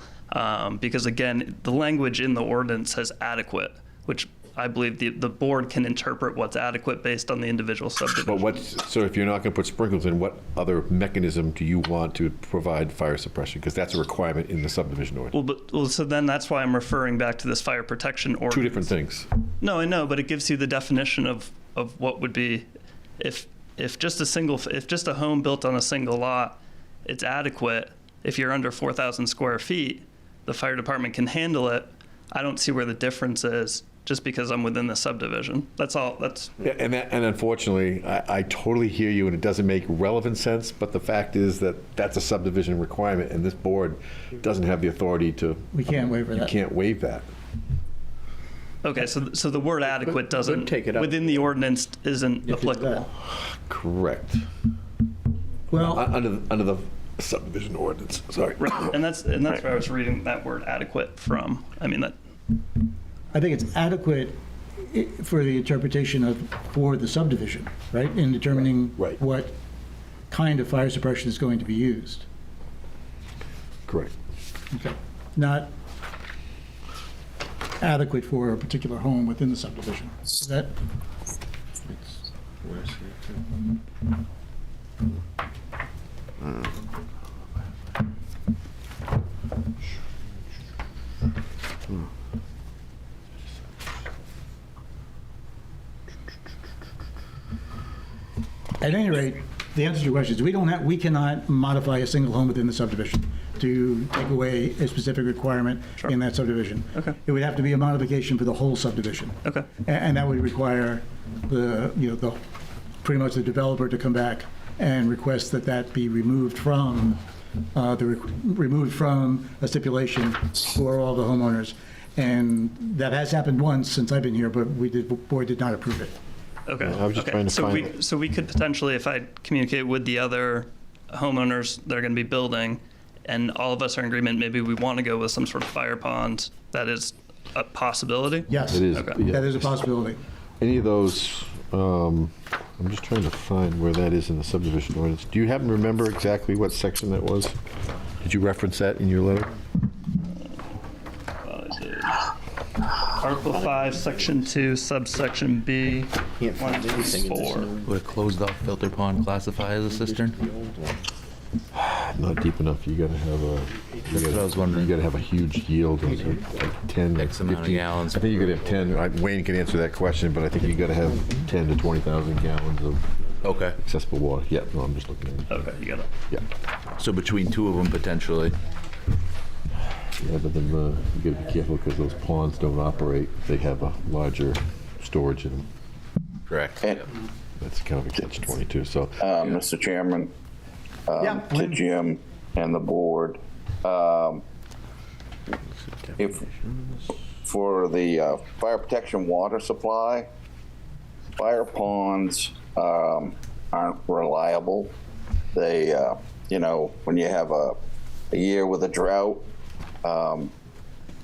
Because again, the language in the ordinance says adequate, which I believe the board can interpret what's adequate based on the individual subdivision. But so if you're not going to put sprinklers in, what other mechanism do you want to provide fire suppression? Because that's a requirement in the subdivision ordinance. Well, so then that's why I'm referring back to this fire protection ordinance. Two different things. No, I know, but it gives you the definition of what would be if just a home built on a single lot, it's adequate. If you're under 4,000 square feet, the fire department can handle it. I don't see where the difference is just because I'm within the subdivision. That's all. Yeah, and unfortunately, I totally hear you, and it doesn't make relevant sense, but the fact is that that's a subdivision requirement, and this board doesn't have the authority to. We can't waive that. You can't waive that. Okay, so the word adequate doesn't take it up. within the ordinance isn't applicable. Correct. Well, under the subdivision ordinance. Sorry. Right, and that's where I was reading that word adequate from. I mean that. I think it's adequate for the interpretation for the subdivision, right? In determining what kind of fire suppression is going to be used. Correct. Okay. Not adequate for a particular home within the subdivision. Is that? At any rate, the answer to your question is we cannot modify a single home within the subdivision to take away a specific requirement in that subdivision. Okay. It would have to be a modification for the whole subdivision. Okay. And that would require pretty much the developer to come back and request that be removed from removed from a stipulation for all the homeowners. And that has happened once since I've been here, but the board did not approve it. Okay. I was just trying to find So we could potentially, if I communicate with the other homeowners that are going to be building, and all of us are in agreement, maybe we want to go with some sort of fire pond, that is a possibility? Yes. It is. Okay. Yeah. That is a possibility. Any of those, I'm just trying to find where that is in the subdivision ordinance. Do you happen to remember exactly what section that was? Did you reference that in your letter? Article 5, Section 2, subsection B, 1 through 4. Would a closed-off filter pond classify as a cistern? Not deep enough. You gotta have a. That's what I was wondering. You gotta have a huge yield, like 10, X amount of 15 gallons. I think you gotta have 10. Wayne can answer that question, but I think you gotta have 10 to 20,000 gallons of Okay. accessible water. Yeah, no, I'm just looking at it. Okay, you got it. Yeah. So between two of them potentially. Yeah, but then you gotta be careful because those ponds don't operate. They have a larger storage in them. Correct. And, That's kind of a catch-22. So, Mr. Chairman, to Jim and the board, if for the fire protection water supply, fire ponds aren't reliable. They, when you have a year with a drought,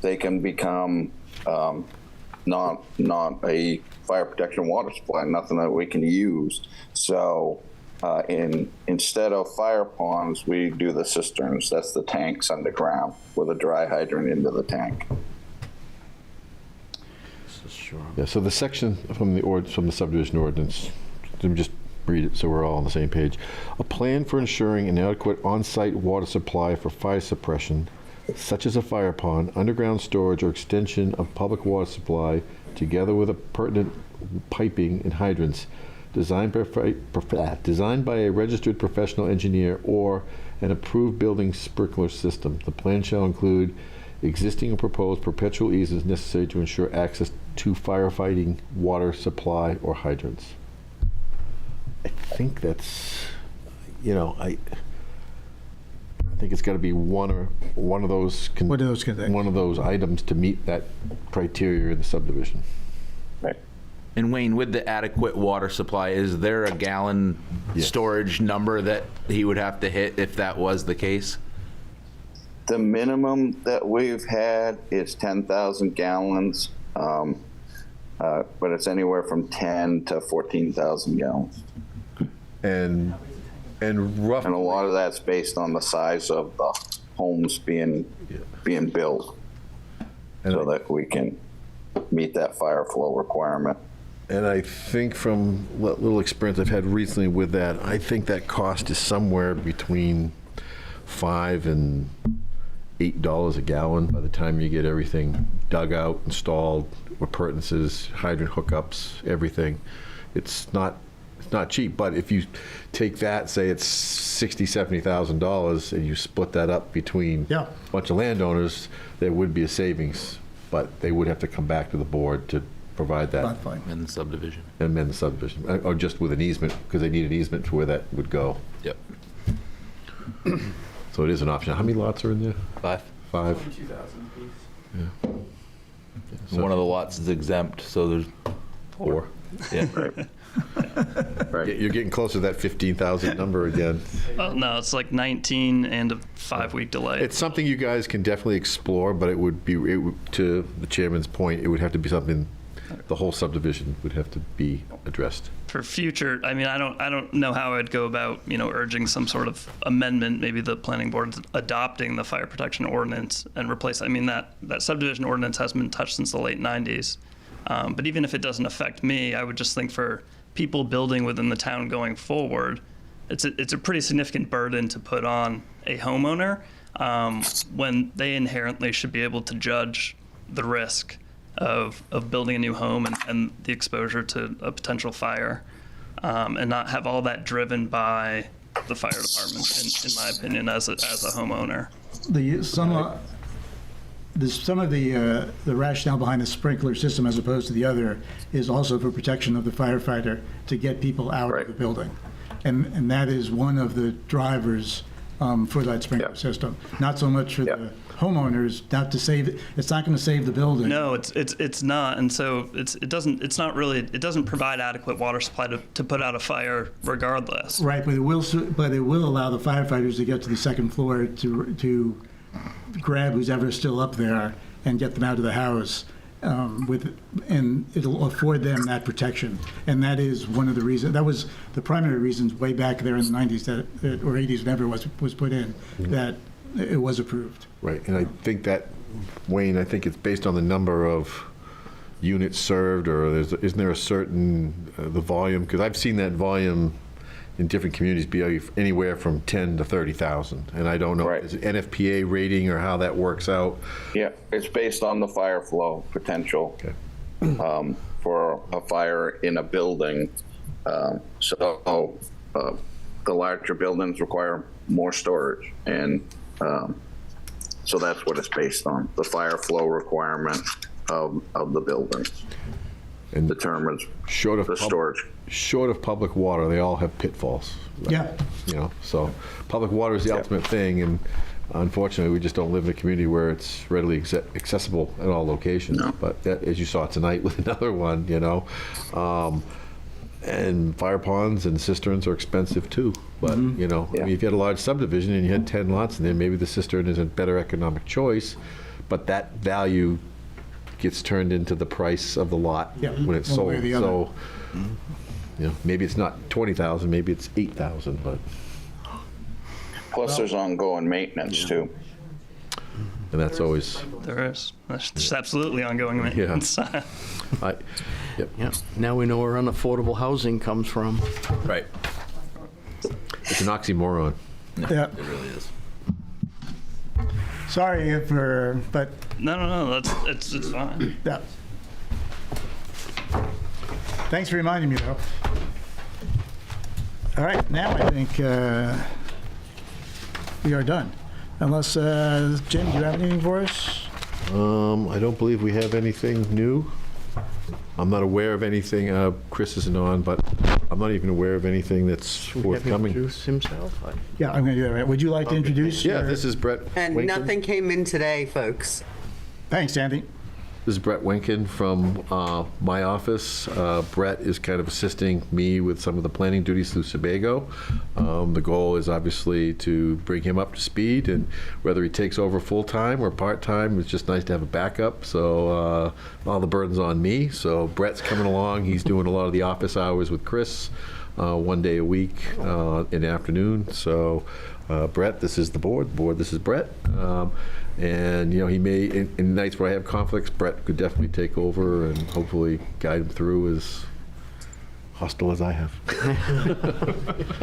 they can become not a fire protection water supply, nothing that we can use. So instead of fire ponds, we do the cisterns. That's the tanks underground with a dry hydrant into the tank. yeah, so the section from the subdivision ordinance, let me just read it so we're all on the same page. A plan for ensuring an adequate on-site water supply for fire suppression, such as a fire pond, underground storage, or extension of public water supply, together with a pertinent piping and hydrants, designed by a registered professional engineer or an approved building sprinkler system. The plan shall include existing or proposed perpetual easements necessary to ensure access to firefighting water supply or hydrants. I think that's, I think it's got to be one of those items to meet that criteria in the subdivision. Right. And Wayne, with the adequate water supply, is there a gallon storage number that he would have to hit if that was the case? The minimum that we've had is 10,000 gallons, but it's anywhere from 10 to 14,000 gallons. And roughly, and a lot of that's based on the size of the homes being built, so that we can meet that fire flow requirement. And I think from what little experience I've had recently with that, I think that cost is somewhere between $5 and $8 a gallon by the time you get everything dug out, installed, appurtenances, hydrant hookups, everything. It's not cheap, but if you take that, say it's $60,000-$70,000, and you split that up between a bunch of landowners, there would be a savings, but they would have to come back to the board to provide that. In the subdivision. Amend the subdivision, or just with an easement, because they need an easement for where that would go. Yep. So it is an option. How many lots are in there? 5. 5. 22,000 apiece. Yeah. So one of the lots is exempt, so there's 4. Yeah. Right. You're getting closer to that 15,000 number again. Well, no, it's like 19 and a 5-week delay. It's something you guys can definitely explore, but it would, to the chairman's point, it would have to be something, the whole subdivision would have to be addressed. For future, I mean, I don't know how I'd go about, urging some sort of amendment, maybe the planning board adopting the fire protection ordinance and replace, that subdivision ordinance hasn't been touched since the late 90s. But even if it doesn't affect me, I would just think for people building within the town going forward, it's a pretty significant burden to put on a homeowner when they inherently should be able to judge the risk of building a new home and the exposure to a potential fire, and not have all that driven by the fire department, in my opinion, as a homeowner. Some of the rationale behind the sprinkler system as opposed to the other is also for protection of the firefighter to get people out of the building. And that is one of the drivers for that sprinkler system. Not so much for the homeowners, it's not going to save the building. No, it's not. And so it doesn't provide adequate water supply to put out a fire regardless. Right, but it will allow the firefighters to get to the second floor to grab who's ever still up there and get them out of the house, and it'll afford them that protection. And that is one of the reasons, that was the primary reasons way back there in the 90s or 80s, whenever it was put in, that it was approved. Right, and I think that, Wayne, I think it's based on the number of units served, or isn't there a certain, the volume? Because I've seen that volume in different communities be anywhere from 10 to 30,000. And I don't know if it's an NFPA rating or how that works out. Yeah, it's based on the fire flow potential for a fire in a building. So the larger buildings require more storage, and so that's what it's based on. The fire flow requirement of the buildings and determines the storage. Short of public water, they all have pitfalls. Yeah. You know, so public water is the ultimate thing, and unfortunately, we just don't live in a community where it's readily accessible at all locations. No. But as you saw tonight with another one, you know, and fire ponds and cisterns are expensive too. But you know, I mean, if you had a large subdivision and you had 10 lots in there, maybe the cistern is a better economic choice. But that value gets turned into the price of the lot when it's one sold. way or the other. So, you know, maybe it's not 20,000, maybe it's 8,000, but. Plus, there's ongoing maintenance too. And that's always. There is. There's absolutely ongoing maintenance. Yeah. Now we know where unaffordable housing comes from. Right. It's an oxymoron. Yeah. It really is. Sorry but. No, it's fine. Yeah. Thanks for reminding me, though. All right, now I think we are done. Unless, Jim, do you have anything for us? I don't believe we have anything new. I'm not aware of anything. Chris isn't on, but I'm not even aware of anything that's forthcoming. Introduce himself. Yeah, I'm going to do that. Right. Would you like to introduce? Yeah, this is Brett. And Winkin. nothing came in today, folks. Thanks, Andy. This is Brett Winkin from my office. Brett is kind of assisting me with some of the planning duties through Sebago. The goal is obviously to bring him up to speed, and whether he takes over full-time or part-time, it's just nice to have a backup. So all the burden's on me. So Brett's coming along. He's doing a lot of the office hours with Chris, 1 day a week in the afternoon. So Brett, this is the board. Board, this is Brett. And, you know, he may, in nights where I have conflicts, Brett could definitely take over and hopefully guide him through as hostile as I have.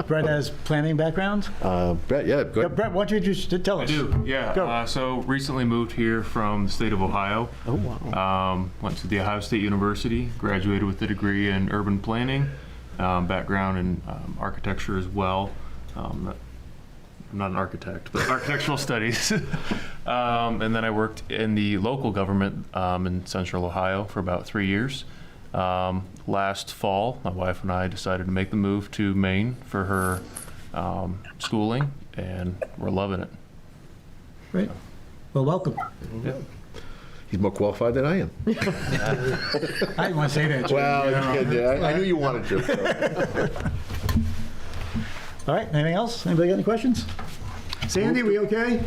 Brett has planning background? Brett, yeah, go ahead. Brett, why don't you just tell us? I do, yeah. Go. So recently moved here from the state of Ohio. Oh, wow. Went to the Ohio State University, graduated with a degree in urban planning, background in architecture as well. I'm not an architect, but architectural studies. And then I worked in the local government in central Ohio for about 3 years. Last fall, my wife and I decided to make the move to Maine for her schooling, and we're loving it. Great. Well, welcome. Yeah. He's more qualified than I am. I didn't want to say that. Well, I knew you wanted to. So. All right, anything else? Anybody got any questions? Sandy, we okay?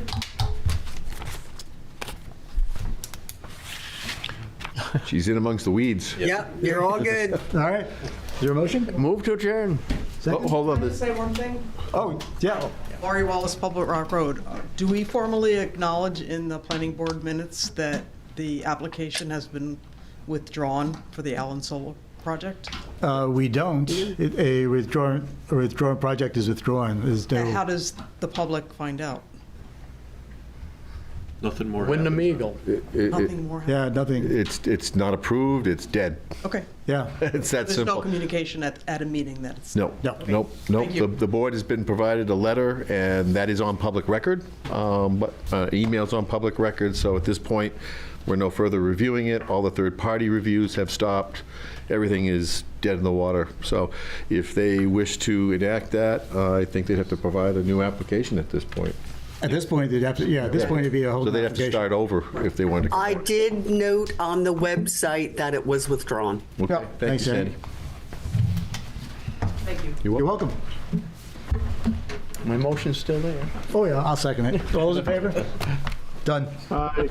She's in amongst the weeds. Yep, you're all good. All right. Is there a motion? Move to adjourn. Second? Hold on. Can I say one thing? Oh, yeah. Laurie Wallace, Public Rock Road. Do we formally acknowledge in the planning board minutes that the application has been withdrawn for the Allen Solar project? We don't. A withdrawn project is withdrawn. There's no. How does the public find out? Nothing more. Win the Meagle. Nothing more? Yeah, nothing. It's not approved. It's dead. Okay. Yeah. It's that There's simple. no communication at a meeting that it's... Nope. Thank you. The board has been provided a letter, and that is on public record. But email's on public record. So at this point, we're no further reviewing it. All the third-party reviews have stopped. Everything is dead in the water. So if they wish to enact that, I think they'd have to provide a new application at this point. At this point, they'd have to. Yeah, at this point, it'd be a whole. So they'd have to start over if they wanted to. I did note on the website that it was withdrawn. Okay. Yeah, Thank thanks, you, Sandy. Sandy. Thank you. You're welcome. My motion's still there. Oh, yeah, I'll second it. All those in favor? Done. Aye.